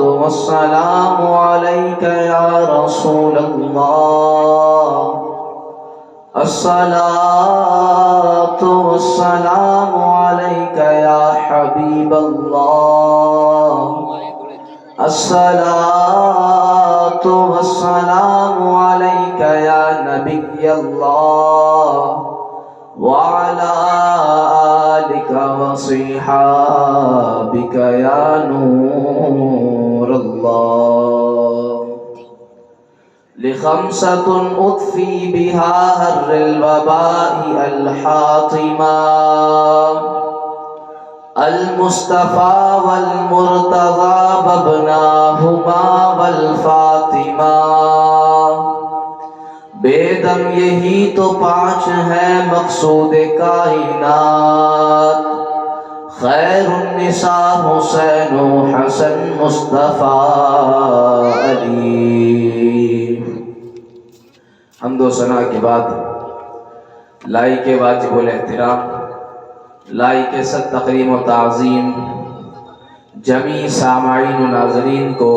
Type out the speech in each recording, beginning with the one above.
والسلام عليك يا رسول الله الصلاة والسلام عليك يا حبيب الله الصلاة والسلام عليك يا نبي الله وعلى آلك وصحابك يا نور الله لخمسة أطفي بها هر الوباء الحاطمة المصطفى والمرتضى وابناهما والفاطمہ بے دم یہی تو پانچ ہے مقصود کائنات خیر النساء حسین و حسن مصطفیٰ علی۔ حمد و ثنا کے بعد لائی کے واجب الاحترام لائی کے صد تقریم و تعظیم جمیع سامعین و ناظرین کو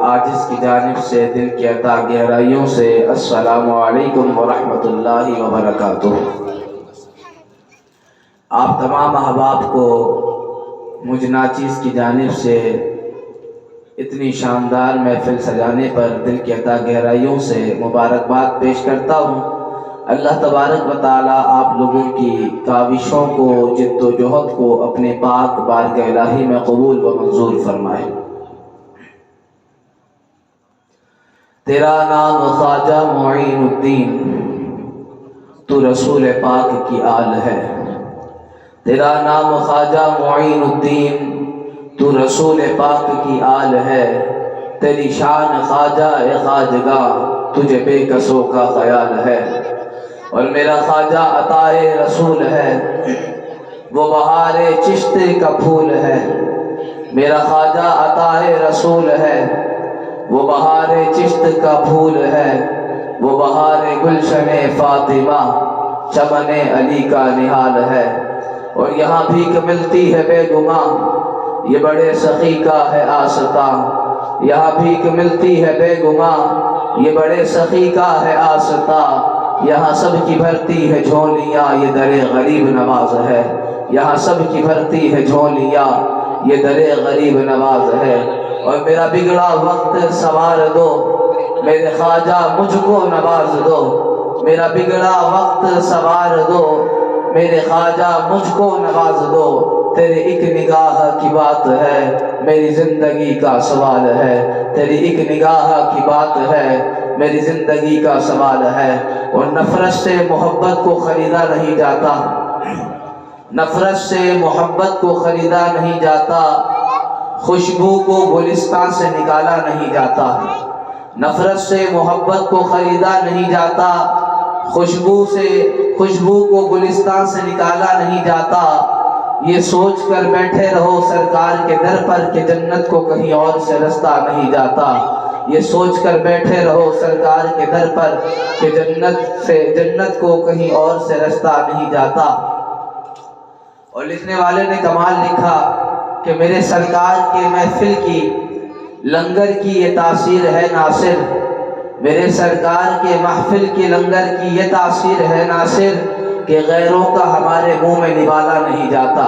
عاجز کی جانب سے دل کی عطا گہرائیوں سے السلام علیکم ورحمۃ اللہ وبرکاتہ۔ آپ تمام احباب کو مجھ ناچیز کی جانب سے اتنی شاندار محفل سجانے پر دل کی عطا گہرائیوں سے مبارکباد پیش کرتا ہوں۔ اللہ تبارک و تعالی آپ لوگوں کی کاوشوں کو جد و جہد کو اپنے پاک بارگاہ الہی میں قبول و منظور فرمائے۔ تیرا نام خواجہ معین الدین تو رسول پاک کی آل ہے، تیرا نام خواجہ معین الدین تو رسول پاک کی آل ہے، تیری شان خواجہ خواجگاہ تجھے بے کسوں کا خیال ہے، اور میرا خواجہ عطائے رسول ہے وہ بہار چشت کا پھول ہے، میرا خواجہ عطائے رسول ہے وہ بہار چشت کا پھول ہے، وہ بہار گلشن فاطمہ چمن علی کا نہال ہے، اور یہاں بھیک ملتی ہے بے گماں یہ بڑے سخی کا ہے آستہ، یہاں بھیک ملتی ہے بے گماں یہ بڑے سخی کا ہے آستہ، یہاں سب کی بھرتی ہے جھولیاں یہ در غریب نواز ہے، یہاں سب کی بھرتی ہے جھولیاں یہ در غریب نواز ہے، اور میرا بگڑا وقت سوار دو میرے خواجہ مجھ کو نواز دو، میرا بگڑا وقت سوار دو میرے خواجہ مجھ کو نواز دو، تیری ایک نگاہ کی بات ہے میری زندگی کا سوال ہے، تیری ایک نگاہ کی بات ہے میری زندگی کا سوال ہے، اور نفرت سے محبت کو خریدا نہیں جاتا، نفرت سے محبت کو خریدا نہیں جاتا، خوشبو کو گلستان سے نکالا نہیں جاتا، نفرت سے محبت کو خریدا نہیں جاتا، خوشبو کو گلستان سے نکالا نہیں جاتا، یہ سوچ کر بیٹھے رہو سرکار کے در پر کہ جنت کو کہیں اور سے رستہ نہیں جاتا، یہ سوچ کر بیٹھے رہو سرکار کے در پر کہ جنت کو کہیں اور سے رستہ نہیں جاتا۔ اور لکھنے والے نے کمال لکھا کہ میرے سرکار کے محفل کی لنگر کی یہ تاثیر ہے ناصر، میرے سرکار کے محفل کی لنگر کی یہ تاثیر ہے ناصر کہ غیروں کا ہمارے منہ میں نوالا نہیں جاتا،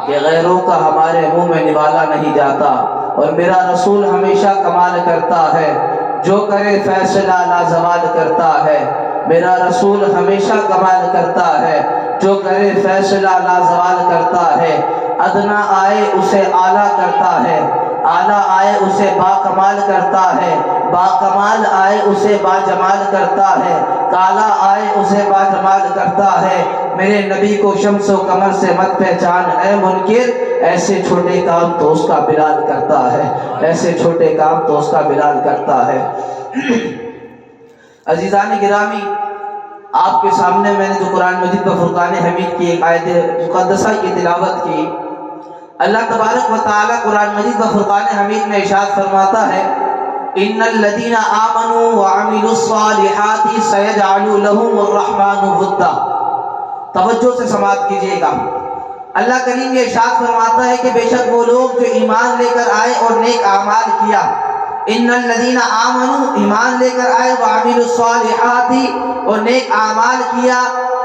کہ غیروں کا ہمارے منہ میں نوالا نہیں جاتا، اور میرا رسول ہمیشہ کمال کرتا ہے جو کرے فیصلہ لازوال کرتا ہے، میرا رسول ہمیشہ کمال کرتا ہے جو کرے فیصلہ لازوال کرتا ہے، ادنا آئے اسے اعلیٰ کرتا ہے، اعلیٰ آئے اسے با کمال کرتا ہے، با کمال آئے اسے با جمال کرتا ہے، کالا آئے اسے با جمال کرتا ہے، میرے نبی کو شمس و قمر سے مت پہچان اے منکر، ایسے چھوٹے کام تو اس کا بلال کرتا ہے، ایسے چھوٹے کام تو اس کا بلال کرتا ہے۔ عزیزان گرامی، آپ کے سامنے میں نے جو قرآن مجید و فرقان حمید کی ایک آیت مقدسہ کی تلاوت کی، اللہ تبارک و تعالی قرآن مجید و فرقان حمید میں ارشاد فرماتا ہے ان الذین آمنوا وعملوا الصالحات سیجعل لهم الرحمن ودا۔ توجہ سے سماعت کیجئے گا، اللہ کریم یہ ارشاد فرماتا ہے کہ بے شک وہ لوگ جو ایمان لے کر آئے اور نیک اعمال کیا، ان الذین آمنوا ایمان لے کر آئے، وعملوا الصالحات اور نیک اعمال کیا،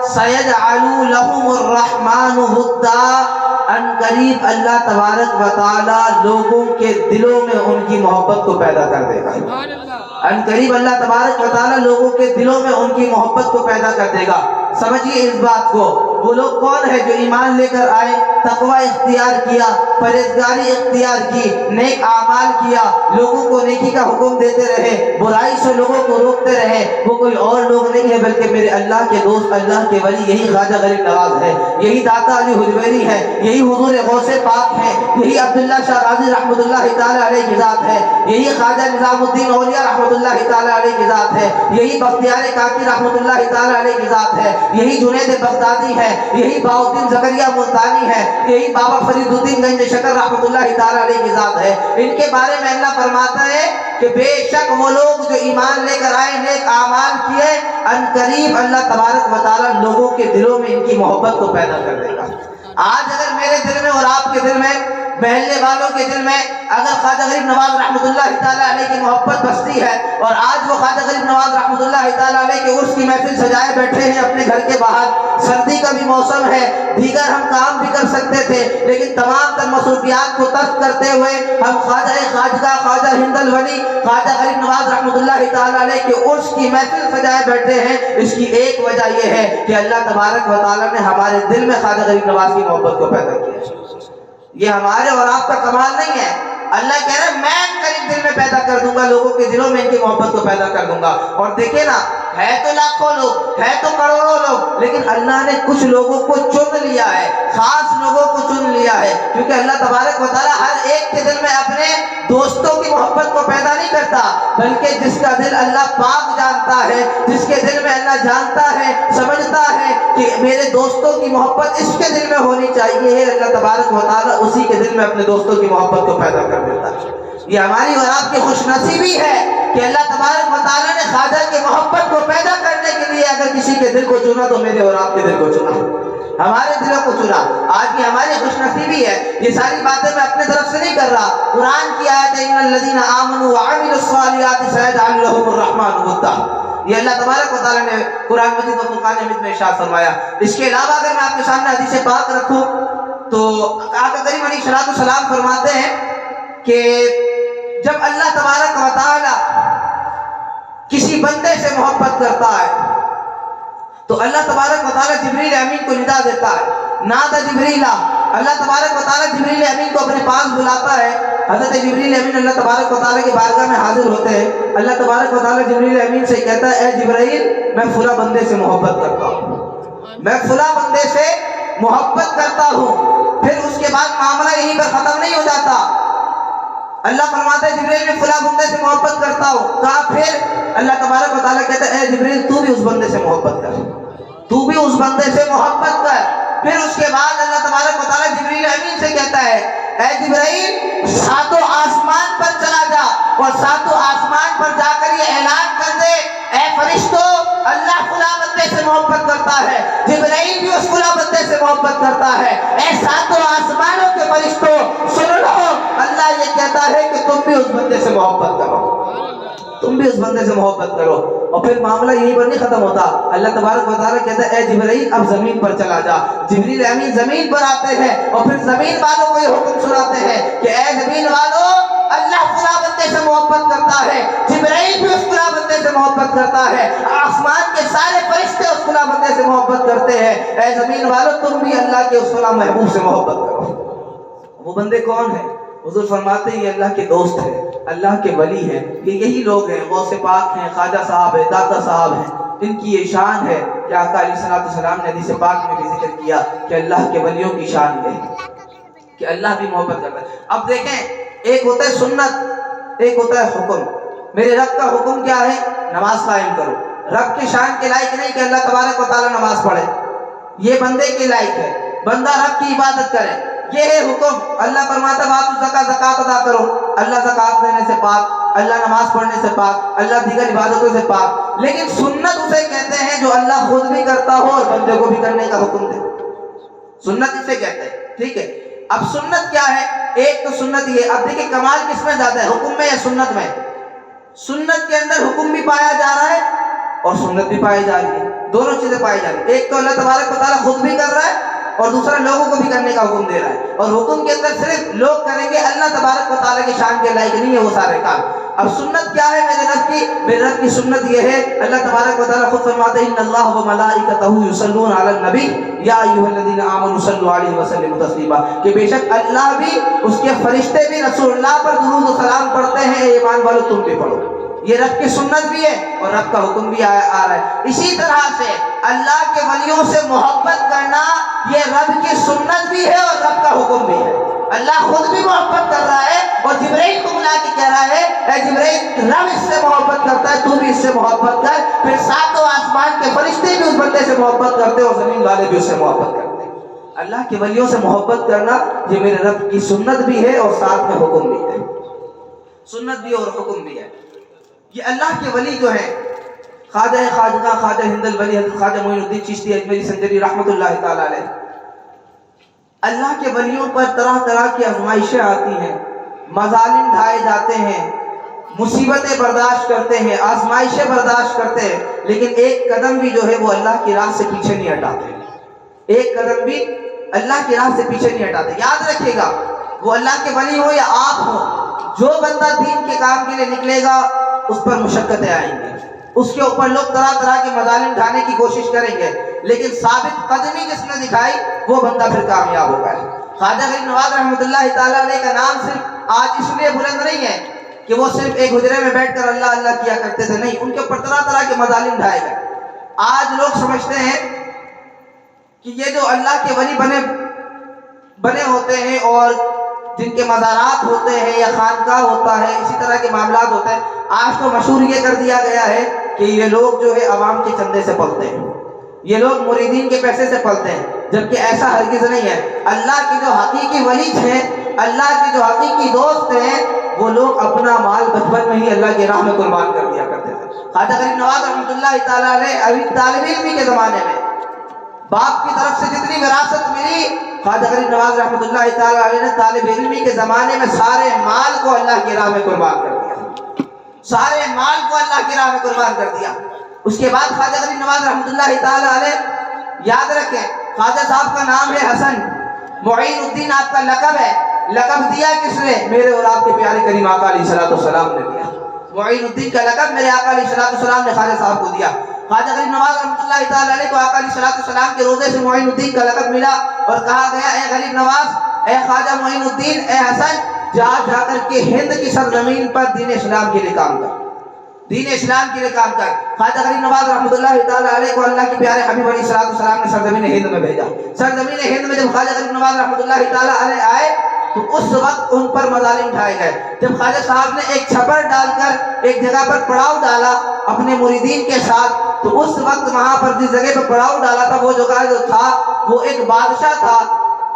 سیجعل لهم الرحمن ودا، ان قریب اللہ تبارک و تعالی لوگوں کے دلوں میں ان کی محبت کو پیدا کر دے گا۔ ان قریب اللہ تبارک و تعالی لوگوں کے دلوں میں ان کی محبت کو پیدا کر دے گا۔ سمجھیے اس بات کو، وہ لوگ کون ہے جو ایمان لے کر آئے، تقوی اختیار کیا، پرہیزگاری اختیار کی، نیک اعمال کیا، لوگوں کو نیکی کا حکم دیتے رہے، برائی سے لوگوں کو روکتے رہے، وہ کوئی اور لوگ نہیں ہے بلکہ میرے اللہ کے دوست، اللہ کے ولی، یہی خواجہ غریب نواز ہے، یہی داتا علی حجویری ہے، یہی حضور غوث پاک ہے، یہی عبداللہ شاہ غازی رحمۃ اللہ تعالی علیہ کی ذات ہے، یہی خواجہ نظام الدین اولیاء رحمۃ اللہ تعالی علیہ کی ذات ہے، یہی بختیار کاکی رحمۃ اللہ تعالی علیہ کی ذات ہے، یہی جنید بغدادی ہے، یہی باؤدین زکریا ملتانی ہے، یہی بابا فرید الدین گنج شکر رحمۃ اللہ تعالی علیہ کی ذات ہے۔ ان کے بارے میں اللہ فرماتا ہے کہ بے شک وہ لوگ جو ایمان لے کر آئے، نیک اعمال کیے، ان قریب اللہ تبارک و تعالی لوگوں کے دلوں میں ان کی محبت کو پیدا کر دے گا۔ آج اگر میرے دل میں اور آپ کے دل میں، محلے والوں کے دل میں اگر خواجہ غریب نواز رحمۃ اللہ تعالی علیہ کی محبت بستی ہے، اور آج وہ خواجہ غریب نواز رحمۃ اللہ تعالی علیہ کے عرس کی محفل سجائے بیٹھے ہیں اپنے گھر کے باہر، سردی کا بھی موسم ہے، دیگر ہم کام بھی کر سکتے تھے، لیکن تمام تر مصروفیات کو ترک کرتے ہوئے ہم خواجہ خواجہ خواجہ ہند الولی خواجہ غریب نواز رحمۃ اللہ تعالی علیہ کے عرس کی محفل سجائے بیٹھے ہیں۔ اس کی ایک وجہ یہ ہے کہ اللہ تبارک و تعالی نے ہمارے دل میں خواجہ غریب نواز کی محبت کو پیدا کیا ہے۔ یہ ہمارے اور آپ کا کمال نہیں ہے، اللہ کہہ رہے ہیں میں قریب دل میں پیدا کر دوں گا، لوگوں کے دلوں میں ان کی محبت کو پیدا کر دوں گا۔ اور دیکھیں نا، ہے تو لاکھوں لوگ، ہے تو کروڑوں لوگ، لیکن اللہ نے کچھ لوگوں کو چن لیا ہے، خاص لوگوں کو چن لیا ہے، کیونکہ اللہ تبارک و تعالی ہر ایک کے دل میں اپنے دوستوں کی محبت کو پیدا نہیں کرتا، بلکہ جس کا دل اللہ پاک جانتا ہے، جس کے دل میں اللہ جانتا ہے، سمجھتا ہے کہ میرے دوستوں کی محبت اس کے دل میں ہونی چاہیے، اللہ تبارک و تعالی اسی کے دل میں اپنے دوستوں کی محبت کو پیدا کر دیتا ہے۔ یہ ہماری اور آپ کی خوش نصیبی ہے کہ اللہ تبارک و تعالی نے خواجہ کی محبت کو پیدا کرنے کے لیے اگر کسی کے دل کو چنا تو میرے اور آپ کے دل کو چنا، ہمارے دلوں کو چنا۔ آج یہ ہماری خوش نصیبی ہے۔ یہ ساری باتیں میں اپنے طرف سے نہیں کر رہا، قرآن کی آیت ہے ان الذین آمنوا وعملوا الصالحات سیجعل لهم الرحمن ودا، یہ اللہ تبارک و تعالی نے قرآن مجید و فرقان حمید میں ارشاد فرمایا۔ اس کے علاوہ اگر میں آپ کے سامنے حدیث پاک رکھوں تو آقا کریم علیہ الصلوۃ والسلام فرماتے ہیں کہ جب اللہ تبارک و تعالی کسی بندے سے محبت کرتا ہے تو اللہ تبارک و تعالی جبریل امین کو ندا دیتا ہے، نادى جبریل، اللہ تبارک و تعالی جبریل امین کو اپنے پاس بلاتا ہے۔ حضرت جبریل امین اللہ تبارک و تعالی کی بارگاہ میں حاضر ہوتے ہیں، اللہ تبارک و تعالی جبریل امین سے کہتا ہے اے جبرائیل میں فلاں بندے سے محبت کرتا ہوں، میں فلاں بندے سے محبت کرتا ہوں۔ پھر اس کے بعد معاملہ یہیں پر ختم نہیں ہو جاتا، اللہ فرماتا ہے جبریل میں فلاں بندے سے محبت کرتا ہوں، کہا پھر اللہ تبارک و تعالیٰ کہتا ہے اے جبریل تو بھی اس بندے سے محبت کر، تو بھی اس بندے سے محبت کر۔ پھر اس کے بعد اللہ تبارک و تعالیٰ جبریل امین سے کہتا ہے اے جبرائیل ساتوں آسمان پر چلا جا اور ساتوں آسمان پر جا کر یہ اعلان کر دے اے فرشتوں اللہ فلاں بندے سے محبت کرتا ہے، جبرائیل بھی اس فلاں بندے سے محبت کرتا ہے، اے ساتوں آسمانوں کے فرشتوں سن لو اللہ یہ کہتا ہے کہ تم بھی اس بندے سے محبت کرو، تم بھی اس بندے سے محبت کرو۔ اور پھر معاملہ یہیں پر نہیں ختم ہوتا، اللہ تبارک و تعالیٰ کہتا ہے اے جبرائیل اب زمین پر چلا جا، جبریل امین زمین پر آتے ہیں اور پھر زمین والوں کو یہ حکم سناتے ہیں کہ اے زمین والوں اللہ فلاں بندے سے محبت کرتا ہے، جبرائیل بھی اس فلاں بندے سے محبت کرتا ہے، آسمان کے سارے فرشتے اس فلاں بندے سے محبت کرتے ہیں، اے زمین والوں تم بھی اللہ کے اس فلاں محبوب سے محبت کرو۔ وہ بندے کون ہیں؟ حضور فرماتے ہیں یہ اللہ کے دوست ہیں، اللہ کے ولی ہیں، یہ یہی لوگ ہیں، غوث پاک ہیں، خواجہ صاحب ہیں، داتا صاحب ہیں، ان کی یہ شان ہے کہ آقا علیہ الصلوۃ والسلام نے حدیث پاک میں بھی ذکر کیا کہ اللہ کے ولیوں کی شان یہ ہے کہ اللہ بھی محبت کرتا ہے۔ اب دیکھیں ایک ہوتا ہے سنت، ایک ہوتا ہے حکم۔ میرے رب کا حکم کیا ہے؟ نماز قائم کرو۔ رب کی شان کے لائق نہیں کہ اللہ تبارک و تعالیٰ نماز پڑھے، یہ بندے کے لائق ہے، بندہ رب کی عبادت کرے، یہ ہے حکم۔ اللہ فرماتا ہے وآتوا الزکاۃ، زکات ادا کرو، اللہ زکات دینے سے پاک، اللہ نماز پڑھنے سے پاک، اللہ دیگر عبادتوں سے پاک۔ لیکن سنت اسے کہتے ہیں جو اللہ خود بھی کرتا ہو اور بندے کو بھی کرنے کا حکم دے، سنت اسے کہتے ہیں۔ ٹھیک ہے. اب سنت کیا ہے؟ ایک تو سنت یہ، اب دیکھیں کمال کس میں زیادہ ہے، حکم میں یا سنت میں؟ سنت کے اندر حکم بھی پایا جا رہا ہے اور سنت بھی پائی جا رہی ہے، دونوں چیزیں پائی جا رہی ہیں. ایک تو اللہ تبارک و تعالیٰ خود بھی کر رہا ہے اور دوسرا لوگوں کو بھی کرنے کا حکم دے رہا ہے. اور حکم کے اندر صرف لوگ کریں گے، اللہ تبارک و تعالیٰ کی شان کے لائق نہیں ہے وہ سارے کام. اب سنت کیا ہے میرے رب کی سنت یہ ہے، اللہ تبارک و تعالیٰ خود فرماتے ہیں ان اللہ و ملائکتہ یصلون علی النبی یا ایھا الذین آمنوا صلوا علیہ وسلموا تسلیما، کہ بے شک اللہ بھی اس کے فرشتے بھی رسول اللہ پر درود و سلام پڑھتے ہیں، اے ایمان والو تم بھی پڑھو. یہ رب کی سنت بھی ہے اور رب کا حکم بھی آ رہا ہے. اسی طرح سے اللہ کے ولیوں سے محبت کرنا یہ رب کی سنت بھی ہے اور رب کا حکم بھی ہے. اللہ خود بھی محبت کر رہا ہے اور جبرائیل کو بلا کے کہہ رہا ہے اے جبرائیل رب اس سے محبت کرتا ہے، تو بھی اس سے محبت کر. پھر ساتوں آسمان کے فرشتے بھی اس بندے سے محبت کرتے اور زمین والے بھی اس سے محبت کرتے. اللہ کے ولیوں سے محبت کرنا یہ میرے رب کی سنت بھی ہے اور ساتھ میں حکم بھی ہے. سنت بھی اور حکم بھی ہے. یہ اللہ کے ولی جو ہیں خواجہ خواجہ خواجہ ہند الولی حضرت خواجہ معین الدین چشتی اجمیری سنجری رحمۃ اللہ تعالی علیہ، اللہ کے ولیوں پر طرح طرح کی آزمائشیں آتی ہیں، مظالم ڈھائے جاتے ہیں، مصیبتیں برداشت کرتے ہیں، آزمائشیں برداشت کرتے ہیں، لیکن ایک قدم بھی جو ہے وہ اللہ کی راہ سے پیچھے نہیں ہٹاتے. ایک قدم بھی اللہ کی راہ سے پیچھے نہیں ہٹاتے. یاد رکھیے گا وہ اللہ کے ولی ہو یا آپ ہو، جو بندہ دین کے کام کے لیے نکلے گا اس پر مشقتیں آئیں گی، اس کے اوپر لوگ طرح طرح کے مظالم ڈھانے کی کوشش کریں گے، لیکن ثابت قدمی جس نے دکھائی وہ بندہ پھر کامیاب ہوگا. خواجہ غریب نواز رحمۃ اللہ تعالیٰ علیہ کا نام صرف آج اس لیے بلند نہیں ہے کہ وہ صرف ایک حجرے میں بیٹھ کر اللہ اللہ کیا کرتے تھے، نہیں، ان کے اوپر طرح طرح کے مظالم ڈھائے گئے. آج لوگ سمجھتے ہیں کہ یہ جو اللہ کے ولی بنے ہوتے ہیں اور جن کے مزارات ہوتے ہیں یا خانقاہ ہوتا ہے، اسی طرح کے معاملات ہوتے ہیں، آج تو مشہور یہ کر دیا گیا ہے کہ یہ لوگ جو ہے عوام کے چندے سے پلتے ہیں، یہ لوگ مریدین کے پیسے سے پلتے ہیں، جبکہ ایسا ہرگز نہیں ہے. اللہ کے جو حقیقی ولی ہیں، اللہ کے جو حقیقی دوست ہیں، وہ لوگ اپنا مال بچپن میں ہی اللہ کی راہ میں قربان کر دیا کرتے تھے. خواجہ غریب نواز رحمۃ اللہ تعالیٰ علیہ ابھی طالب علمی کے زمانے میں باپ کی طرف سے جتنی وراثت ملی، خواجہ غریب نواز رحمۃ اللہ تعالیٰ علیہ نے طالب علمی کے زمانے میں سارے مال کو اللہ کی راہ میں قربان کر دیا، سارے مال کو اللہ کی راہ میں قربان کر دیا. اس کے بعد خواجہ غریب نواز رحمۃ اللہ تعالیٰ علیہ، یاد رکھیں خواجہ صاحب کا نام ہے حسن، معین الدین آپ کا لقب ہے. لقب دیا کس نے؟ میرے اور آپ کے پیارے کریم آقا علیہ الصلوۃ والسلام نے دیا. معین الدین کا لقب میرے آقا علیہ الصلوۃ والسلام نے خواجہ صاحب کو دیا. خواجہ غریب نواز رحمۃ اللہ تعالیٰ علیہ کو آقا علیہ الصلوۃ والسلام کے روزے سے معین الدین کا لقب ملا اور کہا گیا اے غریب نواز، اے خواجہ معین الدین، اے حسن، جا کر کے ہند کی سرزمین پر دین اسلام کے لیے کام کر، دین اسلام کے لیے کام کر. خواجہ غریب نواز رحمۃ اللہ تعالیٰ علیہ کو اللہ کے پیارے حبیب علیہ الصلوۃ والسلام نے سرزمین ہند میں بھیجا. سرزمین ہند میں جب خواجہ غریب نواز رحمۃ اللہ تعالیٰ علیہ آئے تو اس وقت ان پر مظالم ڈھائے گئے. جب خواجہ صاحب نے ایک چھپر ڈال کر ایک جگہ پر پڑاؤ ڈالا اپنے مریدین کے ساتھ، تو اس وقت وہاں پر جس جگہ پر پڑاؤ ڈالا تھا وہ جگہ جو تھا وہ ایک بادشاہ تھا،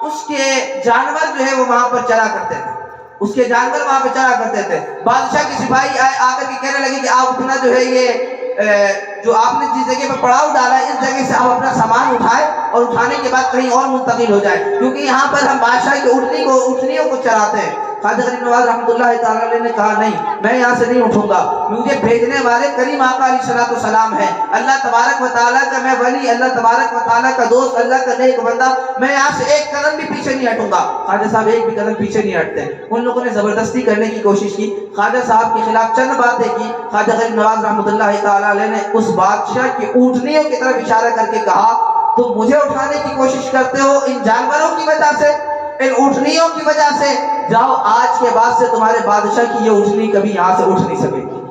اس کے جانور جو ہے وہ وہاں پر چرا کرتے تھے، اس کے جانور وہاں پہ چرا کرتے تھے. بادشاہ کے سپاہی آئے، آ کر کے کہنے لگے کہ آپ اپنا جو ہے یہ جو آپ نے جس جگہ پہ پڑاؤ ڈالا ہے اس جگہ سے آپ اپنا سامان اٹھائے اور اٹھانے کے بعد کہیں اور منتقل ہو جائے، کیونکہ یہاں پر ہم بادشاہ کی اٹھنیوں کو چراتے ہیں. خواجہ غریب نواز رحمۃ اللہ تعالیٰ علیہ نے کہا نہیں، میں یہاں سے نہیں اٹھوں گا، مجھے بھیجنے والے کریم آقا علیہ الصلوۃ والسلام ہیں، اللہ تبارک و تعالیٰ کا میں ولی، اللہ تبارک و تعالیٰ کا دوست، اللہ کا نیک بندہ، میں یہاں سے ایک قدم بھی پیچھے نہیں ہٹوں گا. خواجہ صاحب ایک بھی قدم پیچھے نہیں ہٹتے. ان لوگوں نے زبردستی کرنے کی کوشش کی، خواجہ صاحب کے خلاف چند باتیں کی. خواجہ غریب نواز رحمۃ اللہ تعالیٰ علیہ نے اس بادشاہ کی اونٹنیوں کی طرف اشارہ کر کے کہا تم مجھے اٹھانے کی کوشش کرتے ہو ان جانوروں کی وجہ سے، ان اونٹنیوں کی وجہ سے، جاؤ آج کے بعد سے تمہارے بادشاہ کی یہ اونٹنی کبھی یہاں سے اٹھ نہیں سکے گی،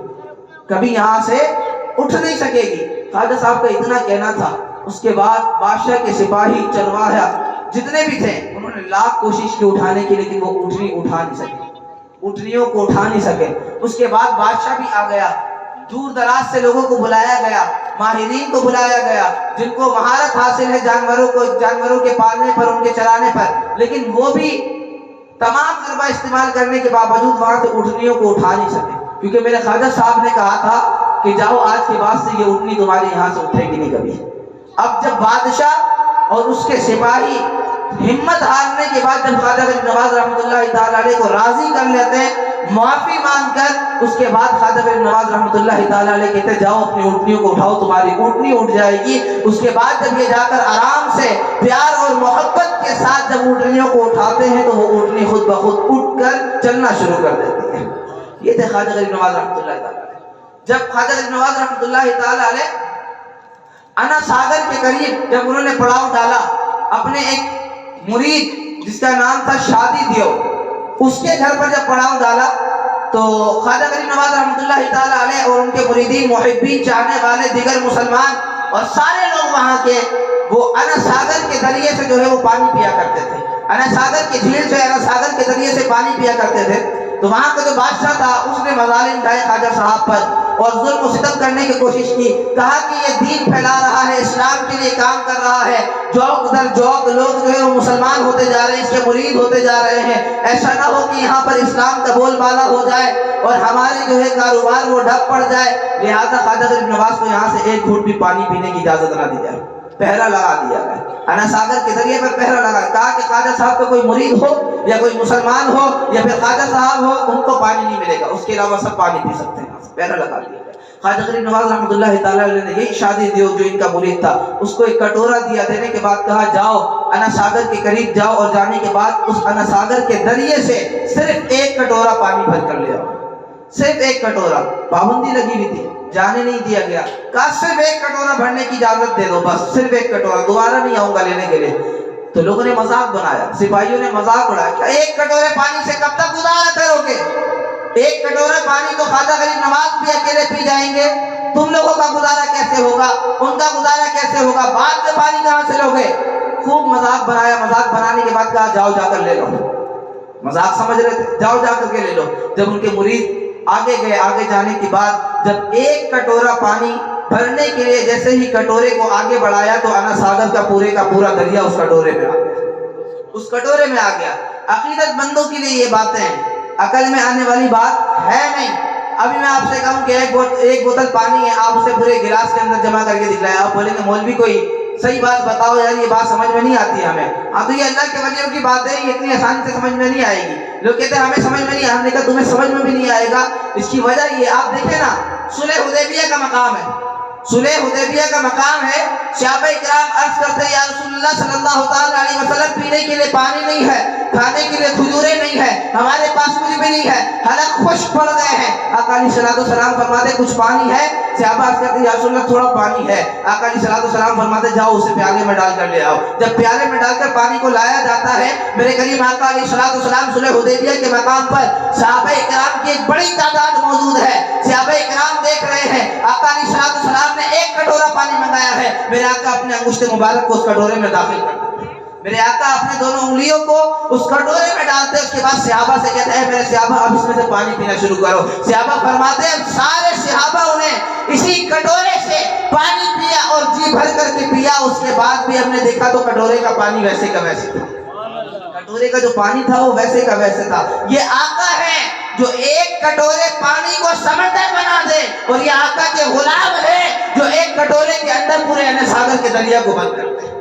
کبھی یہاں سے اٹھ نہیں سکے گی. خواجہ صاحب کا اتنا کہنا تھا. اس کے بعد بادشاہ کے سپاہی چرواہا جتنے بھی تھے انہوں نے لاکھ کوشش کی اٹھانے کی، لیکن وہ اونٹنی اٹھا نہیں سکے، اونٹنیوں کو اٹھا نہیں سکے. اس کے بعد بادشاہ بھی آ گیا، دور دراز سے لوگوں کو بلایا گیا، ماہرین کو بلایا گیا جن کو مہارت حاصل ہے جانوروں کے پالنے پر، ان کے چرانے پر، لیکن وہ بھی تمام ضربہ استعمال کرنے کے باوجود وہاں سے اونٹنیوں کو اٹھا نہیں سکے، کیونکہ میرے خواجہ صاحب نے کہا تھا کہ جاؤ آج کے بعد سے یہ اونٹنی تمہارے یہاں سے اٹھے گی نہیں کبھی. اب جب بادشاہ اور اس کے سپاہی ہمت ہارنے کے بعد جب خواجہ غریب نواز رحمۃ اللہ تعالی علیہ کو راضی کر لیتے ہیں معافی مانگ کر، اس کے بعد خواجہ غریب نواز رحمۃ اللہ تعالی علیہ کہتے ہیں جاؤ اپنی اونٹنیوں کو اٹھاؤ، تمہاری اونٹنی اٹھ جائے گی۔ اس کے بعد جب یہ جا کر آرام سے پیار اور محبت کے ساتھ جب اونٹنیوں کو اٹھاتے ہیں تو وہ اونٹنی خود بخود اٹھ کر چلنا شروع کر دیتی ہے۔ یہ تھے خواجہ غریب نواز رحمۃ اللہ تعالی علیہ۔ جب خواجہ غریب نواز رحمۃ اللہ تعالی علیہ انا ساگر کے قریب جب انہوں نے پڑاؤ ڈالا، اپنے ایک مرید جس کا نام تھا شادی دیو، اس کے گھر پر جب پڑاؤ ڈالا تو خواجہ غریب نواز رحمۃ اللہ تعالی علیہ اور ان کے مریدین، محبین، چاہنے والے دیگر مسلمان اور سارے لوگ وہاں کے وہ انا ساگر کے ذریعے سے جو ہے وہ پانی پیا کرتے تھے، انا ساگر کے جھیل سے، انا ساگر کے ذریعے سے پانی پیا کرتے تھے۔ تو وہاں کا جو بادشاہ تھا اس نے مظالم ڈھائے خواجہ صاحب پر اور ظلم و ستم کرنے کی کوشش کی، کہا کہ یہ دین پھیلا رہا ہے، اسلام کے لیے کام کر رہا ہے، جوک در جوک لوگ جو ہے وہ مسلمان ہوتے جا رہے ہیں، اس کے مرید ہوتے جا رہے ہیں، ایسا نہ ہو کہ یہاں پر اسلام کا بول بالا ہو جائے اور ہمارے جو ہے کاروبار وہ ڈھپ پڑ جائے، لہذا خواجہ غریب نواز کو یہاں سے ایک گھونٹ بھی پانی پینے کی اجازت نہ دی جائے۔ پہرا لگا دیا گیا، انا ساگر کے ذریعے پر پہرا لگا، کہا کہ خواجہ صاحب کا کوئی مرید ہو یا کوئی مسلمان ہو یا پھر خواجہ صاحب ہو، ان کو پانی نہیں ملے گا، اس کے علاوہ سب پانی پی سکتے ہیں۔ پہرا لگا دیا گیا۔ خواجہ غریب نواز رحمۃ اللہ تعالی علیہ نے یہی شادی دیو جو ان کا مرید تھا اس کو ایک کٹورا دیا، دینے کے بعد کہا جاؤ انا ساگر کے قریب جاؤ اور جانے کے بعد اس انا ساگر کے ذریعے سے صرف ایک کٹورا پانی بھر کر لے آؤ، صرف ایک کٹورا۔ پابندی لگی ہوئی تھی، جانے نہیں دیا گیا، کہا صرف ایک کٹورا بھرنے کی اجازت دے دو، بس صرف ایک کٹورا، دوبارہ نہیں آؤں گا لینے کے لیے۔ تو لوگوں نے مذاق بنایا، سپاہیوں نے مذاق اڑایا کہ ایک کٹورے پانی سے کب تک گزارا کرو گے؟ ایک کٹورے پانی تو خواجہ غریب نواز بھی اکیلے پی جائیں گے، تم لوگوں کا گزارا کیسے ہوگا، ان کا گزارا کیسے ہوگا، بعد میں پانی کہاں سے لوگے؟ خوب مذاق بنایا، مذاق بنانے کے بعد کہا جاؤ جا کر لے لو، مذاق سمجھ رہے تھے، جاؤ جا کر کے لے لو۔ جب ان کے مرید آگے گئے، آگے جانے کے بعد جب ایک کٹورا پانی بھرنے کے لیے جیسے ہی کٹورے کو آگے بڑھایا تو انا ساگر کا پورا دریا اس کٹورے میں آ گیا، اس کٹورے میں آ گیا۔ عقیدت مندوں کے لیے یہ باتیں عقل میں آنے والی بات ہے نہیں۔ ابھی میں آپ سے کہوں کہ ایک بوتل پانی ہے، آپ اسے پورے گلاس کے اندر جمع کر کے دکھلائیں، آپ بولیں گے مولوی کوئی صحیح بات بتاؤ یار، یہ بات سمجھ میں نہیں آتی ہے ہمیں۔ ہاں تو یہ اللہ کے ولیوں کی بات ہے، یہ اتنی آسانی سے سمجھ میں نہیں آئے گی۔ لوگ کہتے ہیں ہمیں سمجھ میں نہیں، ہم نے کہا تمہیں سمجھ میں بھی نہیں آئے گا۔ اس کی وجہ یہ آپ دیکھیں نا، صلح حدیبیہ کا مقام ہے، صلح حدیبیہ کا مقام ہے، صحابہ کرام عرض کرتے ہیں یا رسول اللہ صلی اللہ تعالی علیہ وسلم پینے کے لیے پانی نہیں ہے، کھانے کے لیے کھجوریں نہیں ہے، ہمارے پاس کچھ بھی نہیں ہے، حلق خشک پڑ گئے ہیں۔ آقا علیہ الصلوۃ والسلام فرماتے کچھ پانی ہے؟ صحابہ عرض کرتے ہیں یا رسول اللہ تھوڑا پانی ہے۔ آقا علیہ الصلوۃ والسلام فرماتے جاؤ اسے پیالے میں ڈال کر لے آؤ۔ جب پیالے میں ڈال کر پانی کو لایا جاتا ہے، میرے کریم آقا علیہ الصلوۃ والسلام صلح حدیبیہ کے مقام پر صحابہ کرام کی ایک بڑی تعداد موجود ہے، صحابہ کرام دیکھ رہے ہیں، آقا علیہ الصلوۃ والسلام نے ایک کٹورا پانی منگایا ہے، میرے آقا اپنے انگشت مبارک کو اس کٹورے میں داخل کر دیتے ہیں، میرے آقا اپنے دونوں انگلیوں کو اس کٹورے میں ڈالتے ہیں، اس کے بعد صحابہ سے کہتے ہیں میرے صحابہ اب اس میں سے پانی پینا شروع کرو۔ صحابہ فرماتے ہیں سارے صحابہ انہیں اسی کٹورے سے پانی پیا اور جی بھر کر کے پیا، اس کے بعد بھی ہم نے دیکھا تو کٹورے کا پانی ویسے کا ویسے تھا، کٹورے کا جو پانی تھا وہ ویسے کا ویسے تھا۔ یہ آقا ہے جو ایک کٹورے پانی کو سمندر بنا دے، اور یہ آقا کے غلام ہے جو ایک کٹورے کے اندر پورے انا ساگر کے دریا کو بند کر دے۔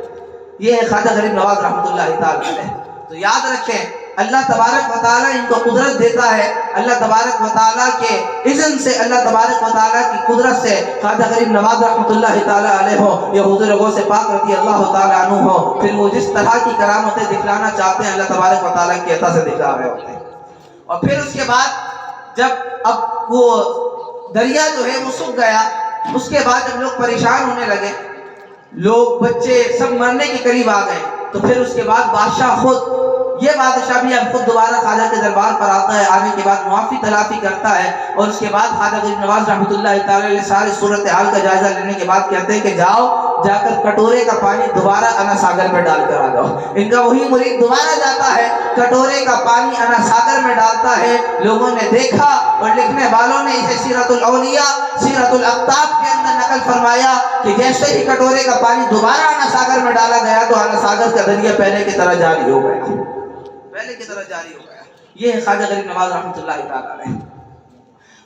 یہ ہے خواجہ غریب نواز رحمۃ اللہ تعالی علیہ۔ تو یاد رکھیں اللہ تبارک و تعالیٰ ان کو قدرت دیتا ہے، اللہ تبارک و تعالیٰ کے اذن سے، اللہ تبارک و تعالیٰ کی قدرت سے خواجہ غریب نواز رحمۃ اللہ تعالیٰ علیہ ہو یا حضور غوث پاک رضی اللہ تعالیٰ عنہ ہو، پھر وہ جس طرح کی کرامتیں دکھلانا چاہتے ہیں اللہ تبارک و تعالیٰ کی عطا سے دکھا رہے ہوتے ہیں۔ اور پھر اس کے بعد جب اب وہ دریا جو ہے وہ سوکھ گیا، اس کے بعد جب لوگ پریشان ہونے لگے، لوگ بچے سب مرنے کے قریب آ گئے، تو پھر اس کے بعد بادشاہ خود، یہ بادشاہ بھی اب خود دوبارہ خواجہ کے دربار پر آتا ہے، آنے کے بعد معافی تلافی کرتا ہے، اور اس کے بعد خواجہ غریب نواز رحمۃ اللہ تعالی علیہ ساری صورتحال کا جائزہ لینے کے بعد کہتے ہیں کہ جاؤ جا کر کٹورے کا پانی دوبارہ انا ساگر میں ڈال کر آ جاؤ۔ ان کا وہی مرید دوبارہ جاتا ہے، کٹورے کا پانی انا ساگر میں ڈالتا ہے۔ لوگوں نے دیکھا اور لکھنے والوں نے اسے سیرت الاولیاء، سیرت الاقطاب کے اندر نقل فرمایا کہ جیسے ہی کٹورے کا پانی دوبارہ انا ساگر میں ڈالا گیا تو انا ساگر کا دریا پہلے کی طرح جاری ہو گیا، پہلے کی طرح جاری ہو گیا۔ یہ ہے خواجہ غریب نواز رحمۃ اللہ تعالی علیہ۔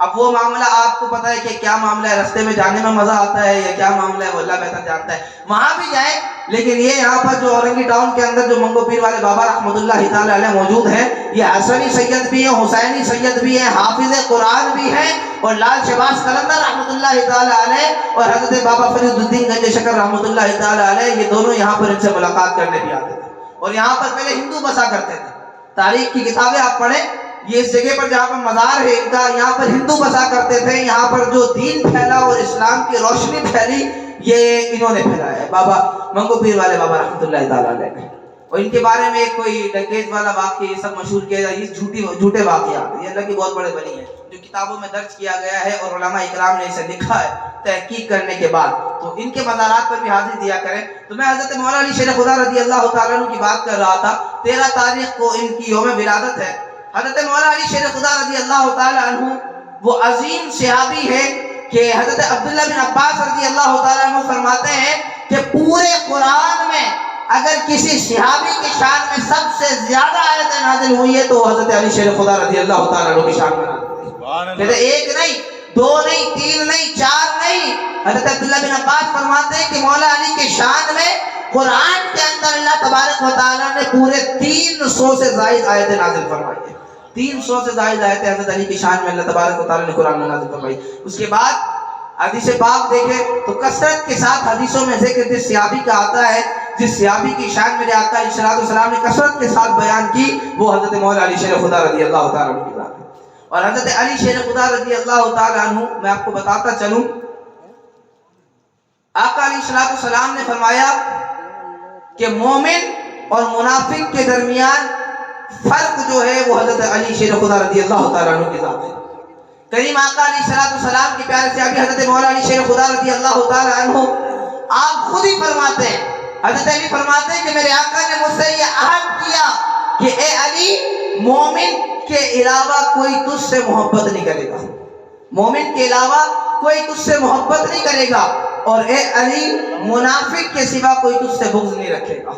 اب وہ معاملہ آپ کو پتہ ہے کہ کیا معاملہ ہے, رستے میں جانے میں مزہ آتا ہے یا کیا معاملہ ہے وہ اللہ بہتر جانتا ہے, وہاں بھی جائیں. لیکن یہ یہاں پر جو اورنگی ٹاؤن کے اندر جو منگو پیر والے بابا رحمۃ اللہ تعالی علیہ موجود ہیں, یہ حسنی سید بھی ہیں, حسینی سید بھی ہیں, حافظ قرآن بھی ہیں, اور لال شہباز قلندر رحمۃ اللہ تعالی علیہ اور حضرت بابا فرید الدین گنج شکر رحمۃ اللہ تعالی علیہ, یہ دونوں یہاں پر ان سے ملاقات کرنے بھی آتے تھے. اور یہاں پر پہلے ہندو بسا کرتے تھے. تاریخ کی کتابیں آپ پڑھیں, یہ اس جگہ پر جہاں پر مزار ہے ان کا, یہاں پر ہندو بسا کرتے تھے. یہاں پر جو دین پھیلا اور اسلام کی روشنی پھیلی یہ انہوں نے پھیلایا ہے, بابا منگو پیر والے بابا رحمۃ اللہ تعالی علیہ نے. اور ان کے بارے میں ایک کوئی ڈکیت والا واقعہ یہ سب مشہور کیا جائے, یہ جھوٹے واقعات, یہ اللہ کی بہت بڑے بنی ہے جو کتابوں میں درج کیا گیا ہے اور علماء اکرام نے اسے لکھا ہے تحقیق کرنے کے بعد. تو ان کے مزارات پر بھی حاضری دیا کریں. تو میں حضرت مولا علی شیر خدا رضی اللہ تعالیٰ عنہ کی بات کر رہا تھا. 13 تاریخ کو ان کی یوم ولادت ہے. حضرت مولا علی شیر خدا رضی اللہ تعالیٰ عنہ وہ عظیم صحابی ہے کہ حضرت عبداللہ بن عباس رضی اللہ تعالیٰ عنہ فرماتے ہیں کہ پورے قرآن میں اگر کسی صحابی کی شان میں سب سے زیادہ آیتیں نازل ہوئی ہے تو حضرت علی شیر خدا رضی اللہ تعالیٰ عنہ کی شان میں نازل ہوئی. کہتے ایک نہیں, 2 نہیں, 3 نہیں, 4 نہیں. حضرت عبداللہ بن عباس فرماتے ہیں کہ مولا علی کے شان میں قرآن کے اندر اللہ تبارک و تعالیٰ نے پورے 300 سے زائد آیتیں نازل فرمائی ہیں. 300 سے زائد آیتیں حضرت علی کی شان میں اللہ تبارک و تعالیٰ نے قرآن میں نازل فرمائی. اس کے بعد حدیث پاک دیکھیں تو کثرت کے ساتھ حدیثوں میں ذکر جس صحابی کا آتا ہے, جس صحابی کی شان میرے آقا علیہ السلام نے کثرت کے ساتھ بیان کی, وہ حضرت مولا علی شیر خدا رضی اللہ تعالیٰ عنہ کی ذات ہے. اور حضرت علی شیر خدا رضی اللہ تعالیٰ عنہ, میں آپ کو بتاتا چلوں, آقا علیہ السلام نے فرمایا کہ مومن اور منافق کے درمیان فرق جو ہے وہ حضرت علی شیر خدا رضی اللہ تعالیٰ عنہ کی ذات ہے. کریم آقا علیہ السلام کے پیارے صحابی حضرت مولا علی شیر خدا رضی اللہ تعالیٰ عنہ آپ خود ہی فرماتے ہیں, حضرت علی فرماتے ہیں کہ میرے آقا نے مجھ سے یہ عہد کیا کہ اے علی, مومن کے علاوہ کوئی تجھ سے محبت نہیں کرے گا, مومن کے علاوہ کوئی تجھ سے محبت نہیں کرے گا, اور اے علی منافق کے سوا کوئی تجھ سے بغض نہیں رکھے گا.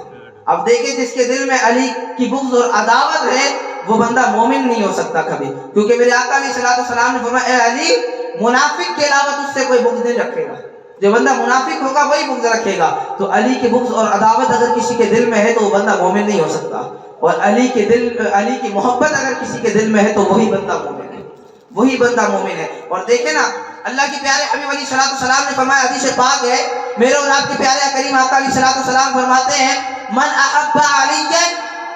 اب دیکھیں جس کے دل میں علی کی بغض اور عداوت ہے وہ بندہ مومن نہیں ہو سکتا کبھی, کیونکہ میرے آقا علیہ السلام نے فرمایا اے علی منافق کے علاوہ تجھ سے کوئی بغض نہیں رکھے گا, جو بندہ منافق ہوگا وہی بغض رکھے گا. تو علی کی بغض اور عداوت اگر کسی کے دل میں ہے تو وہ بندہ مومن نہیں ہو سکتا, اور علی کی محبت اگر کسی کے دل میں ہے تو وہی بندہ مومن ہے, وہی بندہ مومن ہے. اور دیکھیں نا اللہ کے پیارے حبیب علیہ السلام نے فرمایا, حدیث پاک ہے, میرے اور آپ کے پیارے کریم آقا علیہ السلام فرماتے ہیں من احب علی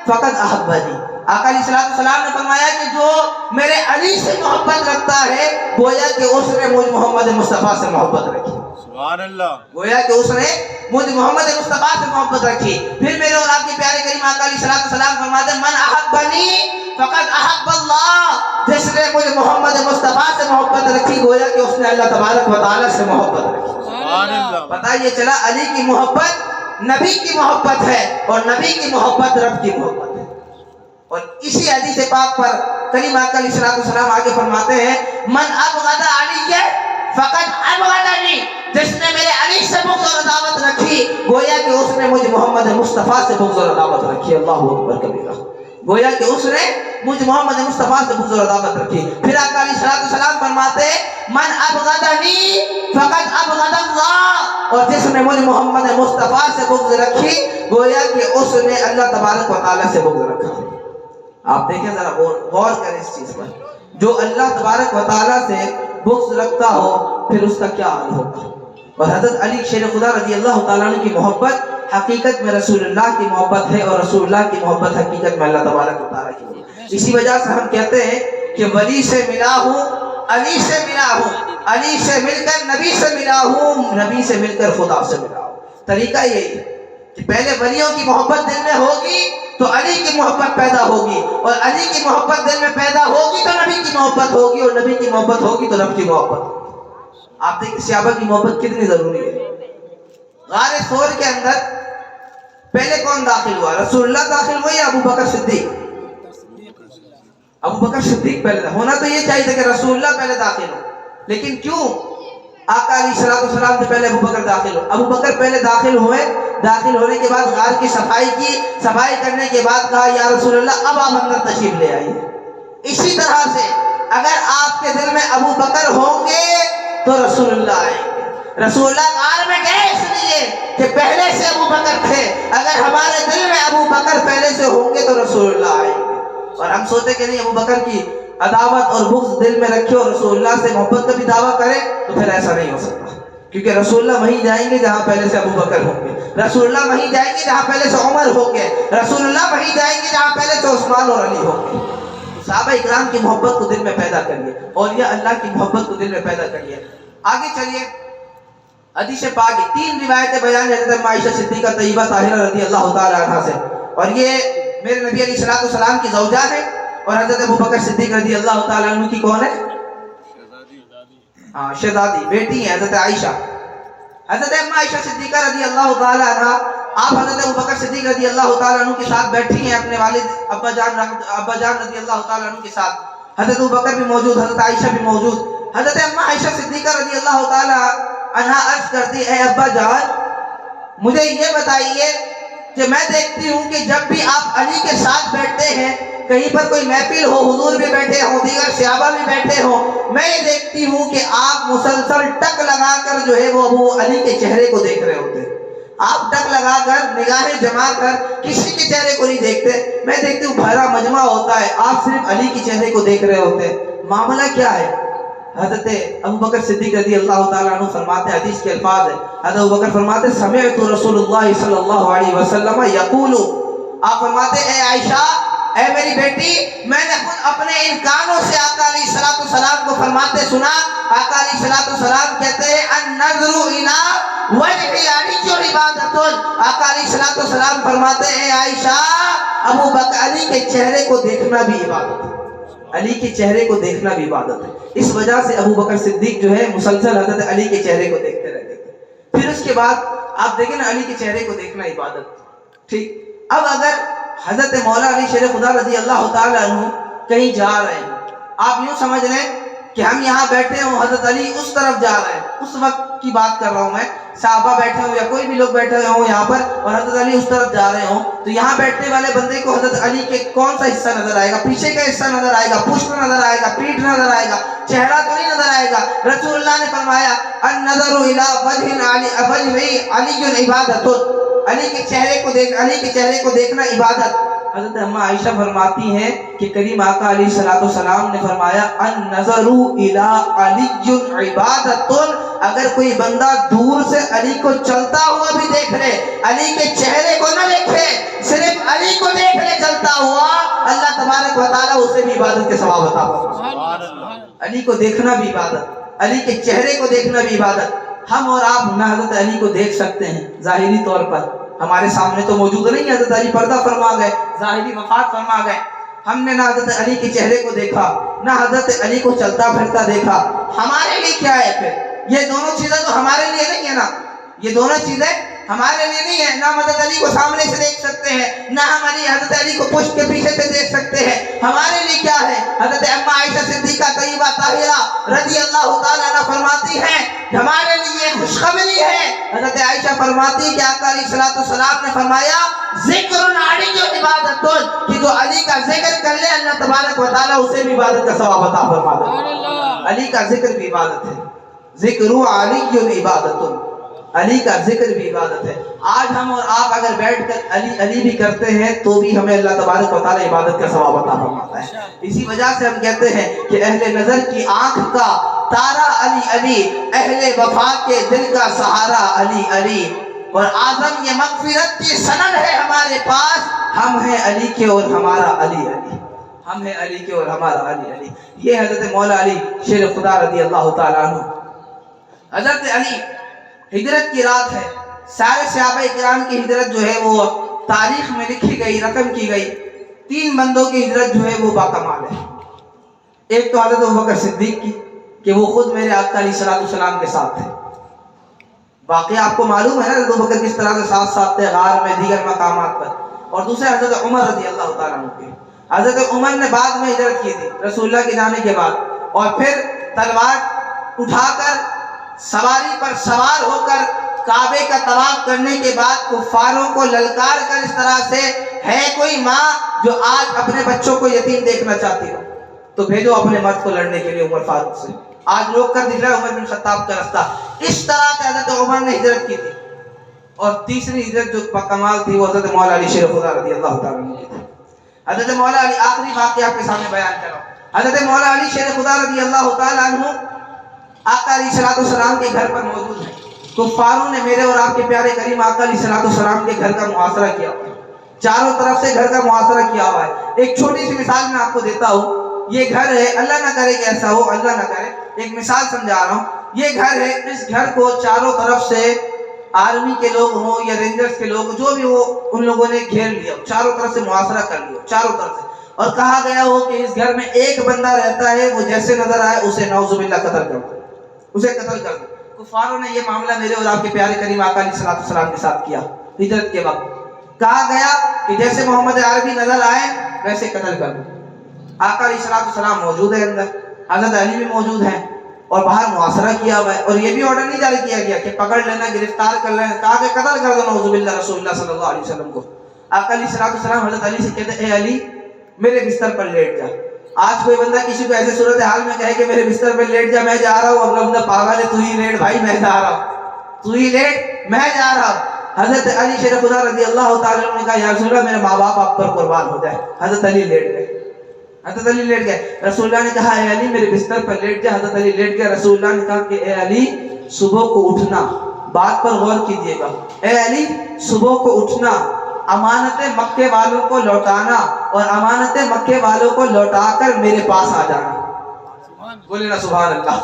فقد احبنی. آقا علیہ السلام نے فرمایا کہ جو میرے علی سے محبت رکھتا ہے گویا کہ اس نے مجھ محمد مصطفیٰ سے محبت رکھی. سبحان اللہ. گویا کہ اس نے مجھ محمد مصطفیٰ سے محبت رکھی. پھر میرے اور آپ کے پیارے کریم آقا علیہ السلام فرماتے ہیں من احبنی فقد احب اللہ. جس نے مجھ محمد مصطفیٰ سے محبت رکھی گویا کہ اس نے اللہ تبارک و تعالیٰ سے محبت رکھی. سبحان اللہ. پتہ یہ چلا علی کی محبت نبی کی محبت ہے اور نبی کی محبت رب کی محبت ہے. اور اسی حدیث پاک پر کریم آقا علیہ السلام آگے فرماتے ہیں من ابغض علی فقد ابغضنی. جس نے میرے علی سے بغض اور عداوت رکھی گویا کہ اس نے مجھ محمد مصطفیٰ سے بغض اور عداوت رکھی. اللہ اکبر کبیرہ. گویا کہ اس نے مجھ محمد مصطفیٰ سے بغض اور عداوت رکھی. پھر آقا علیہ السلام فرماتے ہیں من ابغضنی فقد ابغض اللہ. اور جس نے مجھ محمد مصطفیٰ سے بغض رکھی گویا کہ اس نے اللہ تبارک و تعالیٰ سے بغض رکھا. آپ دیکھیں ذرا غور کریں اس چیز پر, جو اللہ تبارک و تعالیٰ سے بغض رکھتا ہو پھر اس کا کیا حال ہوگا. اور حضرت علی شیر خدا رضی اللہ تعالیٰ عنہ کی محبت حقیقت میں رسول اللہ کی محبت ہے, اور رسول اللہ کی محبت حقیقت میں اللہ تبارک و تعالیٰ کی محبت. اسی وجہ سے ہم کہتے ہیں کہ ولی سے ملا ہوں, علی سے ملا ہوں, علی سے مل کر نبی سے ملا ہوں, نبی سے مل کر خدا سے ملا ہوں. طریقہ یہی ہے کہ پہلے ولیوں کی محبت دل میں ہوگی تو علی کی محبت پیدا ہوگی, اور علی کی محبت دل میں پیدا ہوگی تو نبی کی محبت ہوگی, اور نبی کی محبت ہوگی تو رب کی محبت ہوگی. آپ دیکھیں صحابہ کی محبت کتنی ضروری ہے. غار ثور کے اندر پہلے کون داخل ہوا, رسول اللہ داخل ہوئے یا ابو بکر صدیق؟ ابو بکر صدیق پہلے. ہونا تو یہ چاہیے تھا کہ رسول اللہ پہلے داخل ہو, لیکن کیوں آقا علیہ السلام سے پہلے ابو بکر داخل ہو. ابو بکر پہلے داخل ہوئے, داخل ہونے کے بعد غار کی صفائی کرنے کے بعد کہا یا رسول اللہ اب آپ اندر تشریف لے آئیے. اسی طرح سے اگر آپ کے دل میں ابو بکر ہوں گے تو رسول اللہ آئیں گے. رسول اللہ غار میں گئے اس لیے کہ پہلے سے ابو بکر تھے. اگر ہمارے دل میں ابو بکر پہلے سے ہوں گے تو رسول اللہ آئیں گے. اور ہم سوچتے کہ نہیں ابو بکر کی عداوت اور بغض دل میں رکھے اور رسول اللہ سے محبت کا بھی دعویٰ کرے, تو پھر ایسا نہیں ہو سکتا. کیونکہ رسول اللہ وہیں جائیں گے جہاں پہلے سے ابو بکر ہوں گے, رسول اللہ وہیں جائیں گے جہاں پہلے سے عمر ہوں گے, رسول اللہ وہیں جائیں گے جہاں پہلے سے عثمان اور علی ہوں گے. صحابہ اکرام کی محبت کو دل میں پیدا کریے, اولیاء اللہ کی محبت کو دل میں پیدا کریے. آگے چلیے, حدیث پاک 3 روایتیں بیان ہیں حضرت عائشہ صدیقہ طیبہ طاہرہ رضی اللہ تعالی عنہا سے, اور یہ میرے نبی علیہ الصلوۃ والسلام کی زوجہ ہے. اور حضرت ابوبکر صدیق رضی اللہ تعالی عنہ کی کون ہے؟ شہزادی بیٹی ہیں حضرت عائشہ. حضرت عائشہ صدیقہ رضی اللہ تعالی عنہ, آپ حضرت ابوبکر صدیق رضی اللہ تعالی عنہ کے ساتھ بیٹھی ہیں اپنے والد ابا جان رضی اللہ تعالی عنہ کے ساتھ. حضرت ابوبکر بھی موجود, حضرت عائشہ بھی موجود. حضرت عائشہ صدیقہ رضی اللہ تعالی عنہ عرض کرتی ہے, ابا جان مجھے یہ بتائیے کہ میں دیکھتی ہوں کہ جب بھی آپ علی کے ساتھ بیٹھتے ہیں, کہیں پر کوئی محفل ہو, حضور بھی بیٹھے ہوں, دیگر صحابہ بھی بیٹھے ہوں, میں یہ دیکھتی ہوں کہ آپ مسلسل ٹک لگا کر جو ہے وہ ابو علی کے چہرے کو دیکھ رہے ہوتے. آپ ٹک لگا کر نگاہیں جما کر کسی کے چہرے کو نہیں دیکھتے. میں دیکھتی ہوں بھرا مجمع ہوتا ہے, آپ صرف علی کے چہرے کو دیکھ رہے ہوتے. معاملہ کیا ہے؟ حضرت ابوبکر صدیق رضی اللہ تعالیٰ عنہ فرماتے, حدیث کے الفاظ ہیں, حضرت ابوبکر فرماتے سمعت رسول اللہ صلی اللہ علیہ وسلم یقول, آپ فرماتے اے عائشہ, اے میری بیٹی, میں نے خود اپنے ان کانوں سے آقا علیہ الصلوۃ والسلام کو فرماتے سنا. آقا علیہ الصلوۃ والسلام کہتے ہیں النظر الی وجہ علی عبادت. آقا علیہ الصلوۃ والسلام فرماتے ہیں عائشہ, ابو بکر علی کے چہرے کو دیکھنا بھی عبادت ہے, علی کے چہرے کو دیکھنا بھی عبادت ہے. اس وجہ سے ابو بکر صدیق جو ہے مسلسل حضرت علی کے چہرے کو دیکھتے رہتے تھے. پھر اس کے بعد آپ دیکھیں نا, علی کے چہرے کو دیکھنا عبادت. ٹھیک, اب اگر حضرت مولا علی شیر خدا رضی اللہ تعالی عنہ کہیں جا رہے ہیں, آپ یوں سمجھ لیں کہ ہم یہاں بیٹھے ہوں, حضرت علی اس طرف جا رہے ہیں, اس وقت کی بات کر رہا ہوں میں, صحابہ بیٹھے ہوں یا کوئی بھی لوگ بیٹھے ہوں یہاں پر, اور حضرت علی اس طرف جا رہے ہوں, تو یہاں بیٹھنے والے بندے کو حضرت علی کے کون سا حصہ نظر آئے گا؟ پیچھے کا حصہ نظر آئے گا, پشت نظر آئے گا, پیٹھ نظر آئے گا, چہرہ تو نہیں نظر آئے گا. رسول اللہ نے فرمایا النظر الی وجہ علی عبادت, علی کے چہرے کو دیکھنا عبادت. حضرت اماں عائشہ فرماتی ہیں کہ کریم آقا علیہ الصلوۃ والسلام نے فرمایا النظر الی علی عبادت. اگر کوئی بندہ دور سے علی کو چلتا ہوا بھی دیکھ لے, علی کے چہرے کو نہ دیکھے, صرف علی کو دیکھ لے چلتا ہوا, اللہ تبارک و تعالیٰ اسے بھی عبادت کے ثواب عطا فرمائے. علی کو دیکھنا بھی عبادت, علی کے چہرے کو دیکھنا بھی عبادت. ہم اور آپ نہ حضرت علی کو دیکھ سکتے ہیں ظاہری طور پر, ہمارے سامنے تو موجود نہیں, حضرت علی پردہ فرما گئے, ظاہری وفات فرما گئے. ہم نے نہ حضرت علی کے چہرے کو دیکھا, نہ حضرت علی کو چلتا پھرتا دیکھا. ہمارے لیے کیا ہے پھر؟ یہ دونوں چیزیں تو ہمارے لیے نہیں ہے نا, یہ دونوں چیزیں ہمارے لیے نہیں ہے. نہ حضرت علی کو سامنے سے دیکھ سکتے ہیں, نہ ہم حضرت علی کو پشت کے پیچھے سے دیکھ سکتے ہیں. ہمارے لیے کیا ہے؟ حضرت اماں عائشہ صدیقہ طیبہ طاہرہ رضی اللہ تعالیٰ عنہ فرماتی ہیں ہمارے لیے خوشخبری ہے. حضرت عائشہ فرماتی ہے کہ آقا علیہ الصلوۃ والسلام نے فرمایا ذکر علی جو عبادت, کہ جو علی کا ذکر کر لے اللہ تبارک و تعالیٰ اسے بھی عبادت کا ثواب عطا فرما دے. علی کا ذکر بھی عبادت ہے, ذکر علی عبادت, علی کا ذکر بھی عبادت ہے. آج ہم اور آپ اگر بیٹھ کر علی بھی کرتے ہیں تو بھی ہمیں اللہ تبارک و تعالیٰ عبادت کا ثواب عطا فرماتا ہے. اسی وجہ سے ہم کہتے ہیں کہ اہل نظر کی آنکھ کا تارا علی علی, اہل وفا کے دل کا سہارا علی علی, اور اعظم یہ مغفرت کی سند ہے ہمارے پاس, ہم ہیں علی کے اور ہمارا علی علی, ہم ہیں علی کے اور ہمارا علی علی. یہ حضرت مولا علی شیر خدا رضی اللہ تعالیٰ عنہ. حضرت علی ہجرت کی رات ہے, سارے صحابہ کرام کی ہجرت جو ہے وہ تاریخ میں لکھی گئی, رقم کی گئی. 3 بندوں کی ہجرت جو ہے وہ باکمال ہے. ایک تو حضرت ابوبکر صدیق کی کہ وہ خود میرے آقا علیہ الصلوۃ والسلام کے ساتھ تھے. واقعہ آپ کو معلوم ہے نا حضرت ابوبکر کس طرح سے ساتھ تھے غار میں, دیگر مقامات پر. اور دوسرے حضرت عمر رضی اللہ تعالیٰ عنہ کے. حضرت عمر نے بعد میں ہجرت کی تھی رسول اللہ کے جانے کے بعد, اور پھر تلوار اٹھا کر سواری پر سوار ہو کر کعبے کا طواف کرنے کے بعد کفاروں کو للکار کر اس طرح سے, ہے کوئی ماں جو آج اپنے بچوں کو یتیم دیکھنا چاہتی ہو تو بھیجو اپنے مرد کو لڑنے کے لیے عمر فاروق سے. آج روک کر دکھ رہا ہے عمر بن خطاب کا رستہ. اس طرح سے حضرت عمر نے ہجرت کی تھی. اور تیسری ہجرت جو کمال تھی وہ حضرت مولا علی شیر خدا رضی اللہ تعالیٰ عنہ کی تھی. حضرت مولا علی آخری واقعہ آپ کے سامنے بیان کر رہا ہوں. حضرت مولا علی شیر خدا رضی اللہ تعالیٰ عنہ آقا علیہ الصلوۃ والسلام کے گھر پر موجود ہیں. کفاروں نے میرے اور آپ کے پیارے کریم آقا علیہ الصلوۃ والسلام کے گھر کا محاصرہ کیا ہوا ہے. چاروں طرف سے گھر کا محاصرہ کیا ہوا ہے. ایک چھوٹی سی مثال میں آپ کو دیتا ہوں. یہ گھر ہے, اللہ نہ کرے کہ ایسا ہو, اللہ نہ کرے, ایک مثال سمجھا رہا ہوں. یہ گھر ہے, اس گھر کو چاروں طرف سے آرمی کے لوگ ہوں یا رینجرز کے لوگ جو بھی ہو ان لوگوں نے گھیر لیا, چاروں طرف سے محاصرہ کر لیا چاروں طرف سے, اور کہا گیا ہو کہ اس گھر میں ایک بندہ رہتا ہے, وہ جیسے نظر آئے اسے نعوذ باللہ قتل کر دو, اسے قتل کر دو. کفاروں نے یہ معاملہ میرے اور آپ کے پیارے کریم آقا علیہ الصلوۃ والسلام کے ساتھ کیا ہجرت کے وقت. کہا گیا کہ جیسے محمد عربی نظر آئے ویسے قتل کر دو. آقا علیہ الصلوۃ والسلام موجود ہے اندر, حضرت علی بھی موجود ہیں, اور باہر محاصرہ کیا ہوا ہے. اور یہ بھی آرڈر نہیں جاری کیا گیا کہ پکڑ لینا, گرفتار کر لینا, کہا کہ قتل کر دو نعوذ باللہ رسول اللہ صلی اللہ علیہ وسلم کو. آقا علیہ الصلوۃ والسلام حضرت علی سے کہتے اے علی میرے بستر پر لیٹ جا. آج کوئی بندہ کسی کو ایسے صورتحال میں کہے کہ میرے بستر پر لیٹ جا, میں جا رہا ہوں, اگلا بندہ پاگل ہے, تو ہی لیٹ بھائی, میں جا رہا ہوں, تو ہی لیٹ, میں جا رہا ہوں. حضرت علی شیر خدا رضی اللہ تعالیٰ عنہ نے کہا یا رسول اللہ میرے ماں باپ آپ پر قربان ہو جائے. حضرت علی لیٹ گئے, حضرت علی لیٹ گئے. رسول اللہ نے کہا اے علی میرے بستر پر لیٹ جا. حضرت علی لیٹ گئے. رسول اللہ نے کہا کہ اے علی صبح کو اٹھنا, بات پر غور کیجئے گا, اے علی صبح کو اٹھنا, امانت مکے والوں کو لوٹانا, اور امانت مکے والوں کو لوٹا کر میرے پاس آ جانا. بولے نا سبحان اللہ.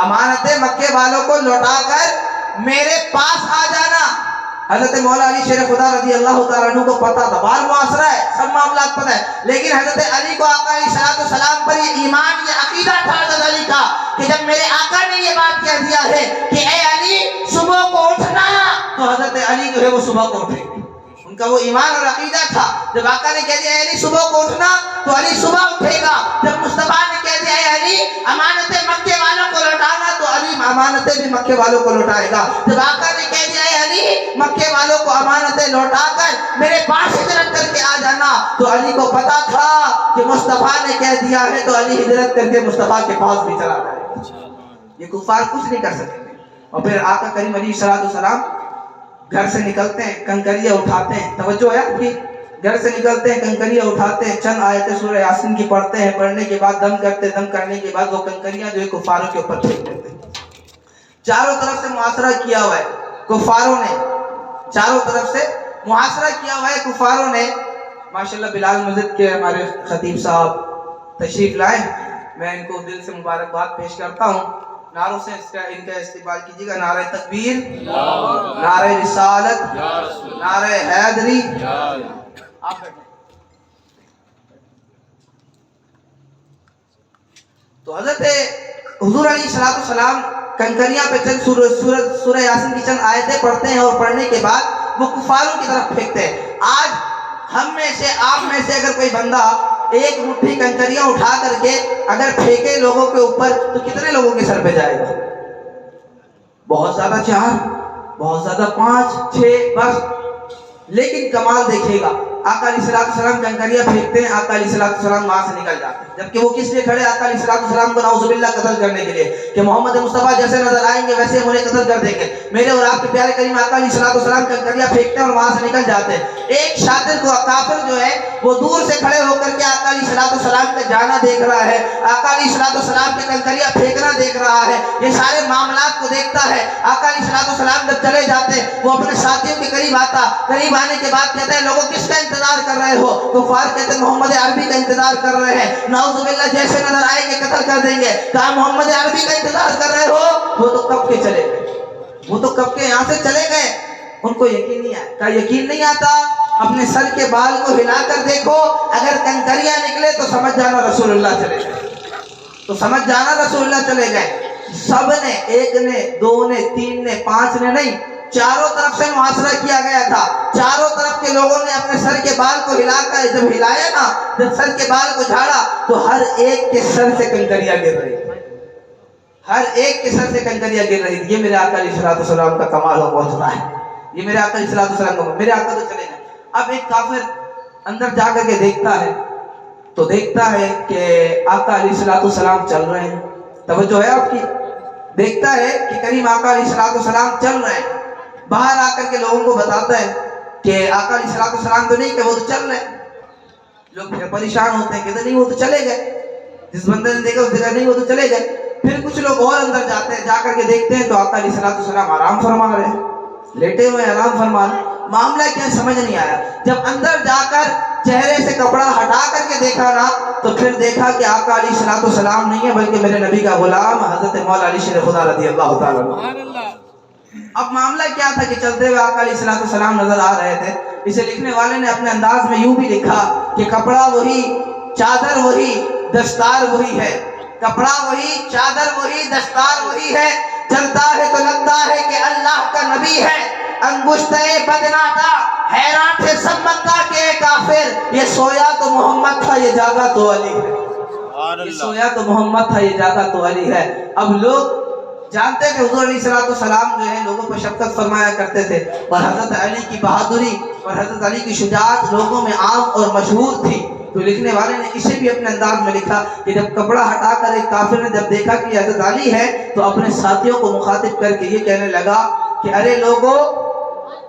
امانت مکے والوں کو لوٹا کر میرے پاس آ جانا. حضرت مولا علی شیر خدا رضی اللہ تعالیٰ عنہ کو پتا تھا, باہر معاشرہ ہے, سب معاملات پتہ ہے, لیکن حضرت علی کو آقا علیہ الصلوۃ والسلام پر یہ ایمان, یہ عقیدہ تھا حضرت علی کا کہ جب میرے آقا نے یہ بات کہہ دیا ہے کہ اے علی صبح کو اٹھنا, تو حضرت علی جو ہے وہ صبح کو اٹھے. ان کا وہ ایمان اور عقیدہ تھا. جب آقا نے کہہ دیا اے علی صبح کو اٹھنا, تو علی صبح اٹھے گا. جب مصطفیٰ نے کہہ دیا اے علی امانت مکے والوں کو لوٹانا, تو علی امانتیں بھی مکے والوں کو لوٹائے گا. جب آقا نے کہہ دیا اے علی مکے والوں کو امانتیں لوٹا کر میرے پاس ہجرت کر کے آ جانا, تو علی کو پتا تھا کہ مصطفیٰ نے کہہ دیا ہے, تو علی ہجرت کر کے مصطفیٰ کے پاس بھی چلا جائے گا. یہ کفار کچھ نہیں کر سکیں گے. اور پھر آقا کریم علیہ الصلوۃ والسلام گھر سے نکلتے ہیں, کنکریاں اٹھاتے ہیں, توجہ ہے کہ گھر سے نکلتے ہیں, کنکریاں اٹھاتے ہیں, چند آیتیں سورہ یاسین کی پڑھتے ہیں, پڑھنے کے بعد دم کرتے ہیں, دم کرنے کے بعد وہ کنکریاں جو ہے کفاروں کے اوپر پھینک دیتے ہیں. چاروں طرف سے محاصرہ کیا ہوا ہے کفاروں نے, چاروں طرف سے محاصرہ کیا ہوا ہے کفاروں نے. ماشاءاللہ بلال مسجد کے ہمارے خطیب صاحب تشریف لائے, میں ان کو دل سے مبارکباد پیش کرتا ہوں. نعروں سے ان کا استقبال کیجیے گا. نعرہ تکبیر, نعرہ رسالت, نعرہ حیدری. آپ بیٹھیں. تو حضرت حضور علیہ الصلوۃ والسلام کنکریاں پہ چند سورہ یاسین کی چند آیتیں پڑھتے ہیں, اور پڑھنے کے بعد وہ کفاروں کی طرف پھینکتے ہیں. آج ہم میں سے, آپ میں سے اگر کوئی بندہ ایک مٹھی کنکریاں اٹھا کر کے اگر پھینکے لوگوں کے اوپر, تو کتنے لوگوں کے سر پہ جائے گا؟ بہت زیادہ 4, بہت زیادہ 5, 6 بس. لیکن کمال دیکھیے گا, آقا علیہ الصلوۃ والسلام کنکریاں پھینکتے ہیں, آقا علیہ الصلوۃ والسلام وہاں سے نکل جاتے ہیں. جبکہ وہ کس لیے کھڑے؟ آقا علیہ الصلوۃ والسلام کو نعوذ باللہ قتل کرنے کے لیے, کہ محمد مصطفیٰ جیسے نظر آئیں گے ویسے ہم انہیں قتل کر دیں گے. میرے اور آپ کے پیارے کریم آقا علیہ الصلوۃ والسلام کنکریاں پھینکتے ہیں اور وہاں سے نکل جاتے ہیں. ایک شاطر کو کافر جو ہے وہ دور سے کھڑے ہو کر کے آقا علیہ الصلوۃ والسلام کا جانا دیکھ رہا ہے, آقا علیہ الصلوۃ والسلام کے کنکریاں پھینکنا دیکھ رہا ہے, یہ سارے معاملات کو دیکھتا ہے. آقا علیہ الصلوۃ والسلام جب چلے جاتے وہ اپنے ساتھیوں کے قریب آتا, قریب آنے کے بعد کہتے ہیں لوگوں کس کا انتظار کر رہے ہو؟ کفار کہتے ہیں محمد عربی کا انتظار کر رہے ہیں, نعوذ باللہ جیسے نظر آئیں گے قتل کر دیں گے. کہا محمد عربی کا انتظار کر رہے ہو؟ وہ تو کب کے چلے گئے, وہ تو کب کے یہاں سے چلے گئے, ان کو یقین نہیں آیا. کہا یقین نہیں آتا, اپنے سر کے بال کو ہلا کر دیکھو, اگر کنکریاں نکلے تو سمجھ جانا رسول اللہ چلے گئے, تو سمجھ جانا رسول اللہ چلے گئے. سب نے, ایک نے, 2 نے, 3 نے, 5 نے نہیں, چاروں طرف سے محاصرہ کیا گیا تھا. چاروں طرف کے لوگوں نے اپنے سر کے بال کو ہلا کر جب ہلایا نا, جب سر کے بال کو جھاڑا, تو ہر ایک کے سر سے کنکریاں گر رہی, ہر ایک کے سر سے کنکریاں گر رہی. یہ میرے آقا علیہ الصلوۃ والسلام کا کمال ہو پہنچ رہا ہے, یہ میرے آقا علیہ الصلوۃ والسلام کا. میرے آقا تو چلے گئے. اب ایک کافر اندر جا کر کے دیکھتا ہے تو دیکھتا ہے کہ آقا علیہ السلام چل رہے ہیں. توجہ ہے آپ کی؟ دیکھتا ہے کہ کریم آقا علیہ السلام چل رہے ہیں. باہر آ کر کے لوگوں کو بتاتا ہے کہ آقا علیہ السلام تو نہیں، کہ وہ تو چل رہے ہیں. لوگ پھر پریشان ہوتے ہیں، کہتے نہیں وہ تو چلے گئے. جس بندے نے دیکھا اس نے کہا نہیں وہ تو چلے گئے. پھر کچھ لوگ اور اندر جاتے ہیں، جا کر کے دیکھتے ہیں تو آقا علیہ السلام آرام فرما رہے ہیں، لیٹے ہوئے آرام فرما رہے ہیں. معاملہ کیا سمجھ نہیں آیا. جب اندر جا کر چہرے سے کپڑا ہٹا کر کے دیکھا نا تو پھر دیکھا کہ آقا علیہ السلام نہیں ہے بلکہ میرے نبی کا غلام حضرت مولا علی شیر خدا رضی اللہ تعالیٰ عنہ. اب معاملہ کیا تھا کہ چلتے ہوئے آقا علیہ السلام نظر آ رہے تھے. اسے لکھنے والے نے اپنے انداز میں یوں بھی لکھا کہ کپڑا وہی، چادر وہی، دستار وہی ہے. کپڑا وہی، چادر وہی، دستار وہی ہے. چلتا ہے تو لگتا ہے کہ اللہ کا نبی ہے. انگشتہ بدناتا حیران تھے سب مکہ کے کافر. یہ سویا تو محمد تھا، یہ جاگا تو علی ہے. یہ سویا تو محمد تھا، یہ جاگا تو علی ہے. اب لوگ جانتے ہیں کہ حضور علیہ السلام جو ہے لوگوں پر شفقت فرمایا کرتے تھے، اور حضرت علی کی بہادری اور حضرت علی کی شجاعت لوگوں میں عام اور مشہور تھی. تو لکھنے والے نے اسے بھی اپنے انداز میں لکھا کہ جب کپڑا ہٹا کر ایک کافر نے جب دیکھا کہ حضرت علی ہے تو اپنے ساتھیوں کو مخاطب کر کے یہ کہنے لگا کہ ارے لوگوں،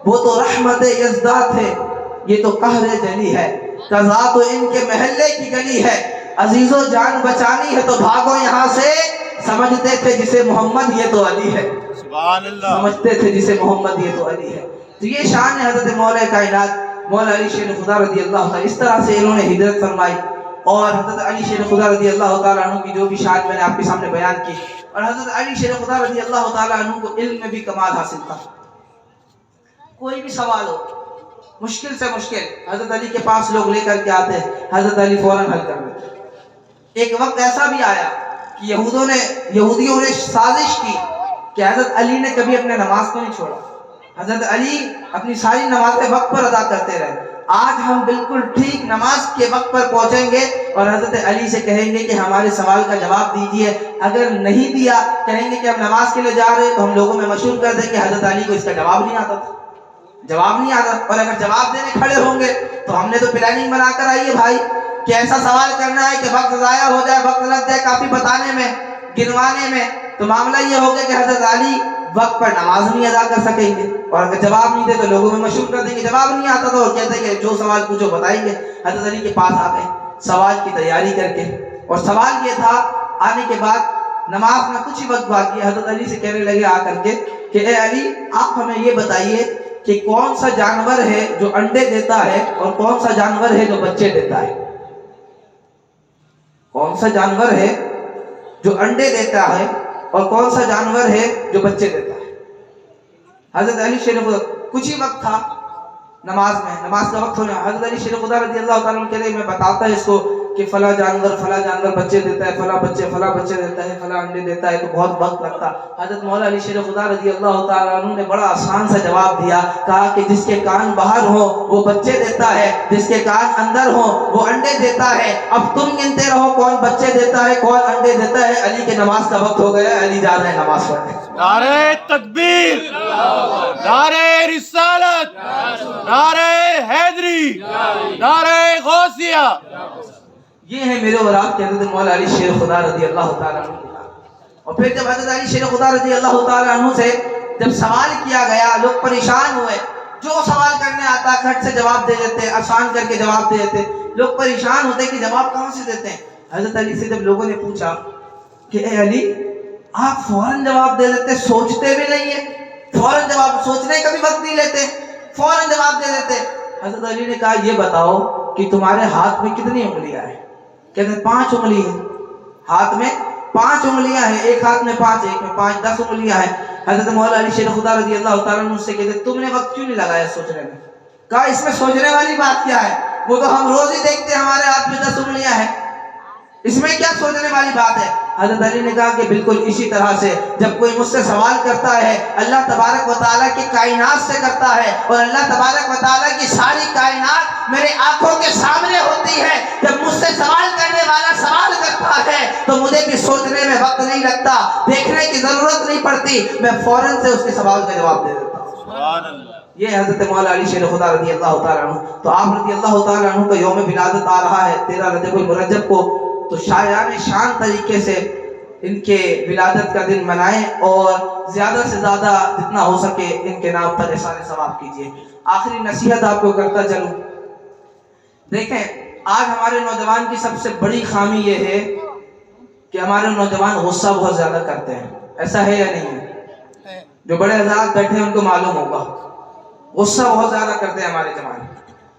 وہ تو رحمت یزدہ تھے، یہ تو قہر جلی ہے. قضا تو ان کے محلے کی گلی ہے. عزیزو جان بچانی ہے تو بھاگو یہاں سے. سمجھتے تھے جسے محمد یہ تو علی ہے. سبحان اللہ. سمجھتے تھے جسے محمد یہ تو علی ہے. تو یہ شان ہے حضرت مولا کائنات مولا علی شیر خدا رضی اللہ تعالیٰ. اس طرح سے انہوں نے ہجرت فرمائی اور حضرت علی شیر خدا رضی اللہ تعالیٰ عنہ کی جو بھی شان میں نے آپ کے سامنے بیان کی. اور حضرت علی شیر خدا رضی اللہ تعالیٰ عنہ کو علم میں بھی کمال حاصل تھا. کوئی بھی سوال ہو، مشکل سے مشکل، حضرت علی کے پاس لوگ لے کر کے آتے ہیں، حضرت علی فوراً حل کر دیتے. ایک وقت ایسا بھی آیا کہ یہودیوں نے سازش کی کہ حضرت علی نے کبھی اپنے نماز کو نہیں چھوڑا. حضرت علی اپنی ساری نمازیں وقت پر ادا کرتے رہے. آج ہم بالکل ٹھیک نماز کے وقت پر پہنچیں گے اور حضرت علی سے کہیں گے کہ ہمارے سوال کا جواب دیجئے. اگر نہیں دیا، کہیں گے کہ ہم نماز کے لیے جا رہے ہیں تو ہم لوگوں میں مشہور کر دیں کہ حضرت علی کو اس کا جواب نہیں آتا تھا، جواب نہیں آتا. اور اگر جواب دینے کھڑے ہوں گے تو ہم نے تو پلاننگ بنا کر آئی ہے بھائی کہ ایسا سوال کرنا ہے کہ وقت ضائع ہو جائے، وقت لگ جائے کافی بتانے میں، گنوانے میں. تو معاملہ یہ ہوگا کہ حضرت علی وقت پر نماز نہیں ادا کر سکیں گے اور اگر جواب نہیں دے تو لوگوں میں مشہور کر دیں گے جواب نہیں آتا تھا اور کہتے ہیں کہ جو سوال پوچھو بتائیں گے. حضرت علی کے پاس آ گئے سوال کی تیاری کر کے، اور سوال یہ تھا آنے کے بعد نماز میں کچھ ہی وقت باقی ہے. حضرت علی سے کہنے لگے آ کر کے کہ اے علی، آپ ہمیں یہ بتائیے کہ کون سا جانور ہے جو انڈے دیتا ہے اور کون سا جانور ہے جو بچے دیتا ہے. کون سا جانور ہے جو انڈے دیتا ہے اور کون سا جانور ہے جو بچے دیتا ہے. حضرت علی شیر خدا، کچھ ہی وقت تھا نماز میں، نماز کا وقت ہونا. حضرت علی شیر خدا رضی اللہ تعالیٰ عنہ کہتے ہیں میں بتاتا ہے اس کو کہ فلاں جانور بچے دیتا ہے، فلاں بچے دیتا ہے، فلاں انڈے دیتا ہے، تو بہت وقت لگتا. حضرت مولا علی شیر خدا رضی اللہ تعالیٰ عنہ نے بڑا آسان سا جواب دیا. کہا کہ جس کے کان باہر ہو وہ بچے دیتا ہے، جس کے کان اندر ہو وہ انڈے دیتا ہے. اب تم گنتے رہو کون بچے دیتا ہے کون انڈے دیتا ہے. علی کے نماز کا وقت ہو گیا، علی جا رہے ہیں نماز پڑھنے. نعرہ تکبیر، نعرہ رسالت، نعرہ حیدری، نعرہ غوثیہ. یہ ہے میرے اور آپ کے حضرت مولا علی شیر خدا رضی اللہ تعالیٰ عنہ. اور پھر جب حضرت علی شیر خدا رضی اللہ تعالیٰ عنہ سے جب سوال کیا گیا، لوگ پریشان ہوئے. جو سوال کرنے آتا کھٹ سے جواب دے دیتے، آسان کر کے جواب دے دیتے. لوگ پریشان ہوتے کہ جواب کہاں سے دیتے ہیں. حضرت علی سے جب لوگوں نے پوچھا کہ اے علی، آپ فوراً جواب دے دیتے، سوچتے بھی نہیں ہیں، فوراً جواب، سوچنے کا بھی وقت نہیں لیتے، فوراً جواب دے دیتے. حضرت علی نے کہا یہ بتاؤ کہ تمہارے ہاتھ میں کتنی انگلیاں ہیں. کہتے ہیں 5 انگلی ہیں. ہاتھ میں 5 انگلیاں ہیں، ایک ہاتھ میں 5، ایک میں 5، 10 انگلیاں ہیں. حضرت مولا علی شیر خدا رضی اللہ تعالیٰ عنہ سے کہتے تم نے وقت کیوں نہیں لگایا سوچنے میں. کہا اس میں سوچنے والی بات کیا ہے، وہ تو ہم روز ہی دیکھتے ہیں ہمارے ہاتھ میں 10 انگلیاں ہیں، اس میں کیا سوچنے والی بات ہے. حضرت علی نے کہا کہ بالکل اسی طرح سے جب کوئی مجھ سے سوال کرتا ہے اللہ تبارک و تعالیٰ کی کائنات سے کرتا ہے اور اللہ تبارک و تعالیٰ کی ساری کائنات میرے آنکھوں کے سامنے ہوتی ہے. جب مجھ سے سوال کرنے والا سوال کرتا ہے تو مجھے بھی سوچنے میں وقت نہیں لگتا، دیکھنے کی ضرورت نہیں پڑتی، میں فوراً سے اس کے سوال کا جواب دے دیتا ہوں. سبحان اللہ. یہ حضرت مولا علی شیر خدا رضی اللہ تعالیٰ عنہ. تو آپ رضی اللہ تعالیٰ عنہ کا یوم ولادت آ رہا ہے 13 رجب المرجب کو. تو شایان شان طریقے سے ان کے ولادت کا دن منائیں اور زیادہ سے زیادہ جتنا ہو سکے ان کے نام پر احسان ثواب کیجیے. آخری نصیحت آپ کو کرتا چلوں. دیکھیں آج ہمارے نوجوان کی سب سے بڑی خامی یہ ہے کہ ہمارے نوجوان غصہ بہت زیادہ کرتے ہیں. ایسا ہے یا نہیں ہے؟ جو بڑے حضرات بیٹھے ہیں ان کو معلوم ہوگا. غصہ بہت زیادہ کرتے ہیں ہمارے جوان,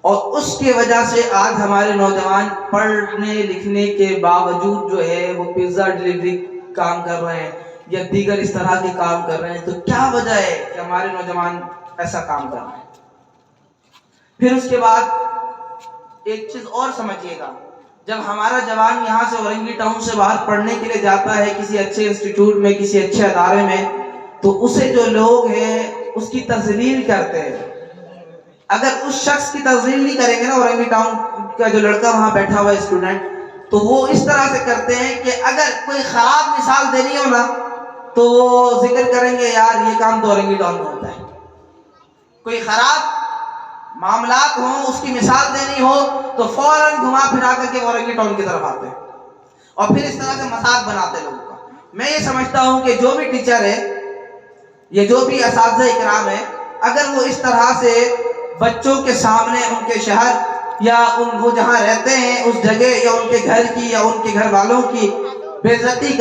اور اس کی وجہ سے آج ہمارے نوجوان پڑھنے لکھنے کے باوجود جو ہے وہ پیزا ڈلیوری کام کر رہے ہیں یا دیگر اس طرح کے کام کر رہے ہیں. تو کیا وجہ ہے کہ ہمارے نوجوان ایسا کام کر رہے ہیں؟ پھر اس کے بعد ایک چیز اور سمجھیے گا, جب ہمارا جوان یہاں سے اورنگی ٹاؤن سے باہر پڑھنے کے لیے جاتا ہے کسی اچھے انسٹیٹیوٹ میں, کسی اچھے ادارے میں, تو اسے جو لوگ ہیں اس کی تذلیل کرتے ہیں. اگر اس شخص کی تذلیل نہیں کریں گے نا, اورنگی ٹاؤن کا جو لڑکا وہاں بیٹھا ہوا ہے اسٹوڈنٹ, تو وہ اس طرح سے کرتے ہیں کہ اگر کوئی خراب مثال دینی ہو نا تو وہ ذکر کریں گے یار یہ کام تو اورنگی ٹاؤن میں ہوتا ہے. کوئی خراب معاملات ہوں, اس کی مثال دینی ہو تو فوراً گھما پھرا کر کے اورنگی ٹاؤن کی طرف آتے ہیں اور پھر اس طرح سے مذاق بناتے ہیں لوگوں کا. میں یہ سمجھتا ہوں کہ جو بھی ٹیچر ہے, یہ جو بھی اساتذہ اکرام ہے, اگر وہ اس طرح سے بچوں کے سامنے ان کے شہر یا وہ جہاں رہتے ہیں اس جگہ یا ان کے گھر کی یا ان کے گھر والوں کی بے عزتی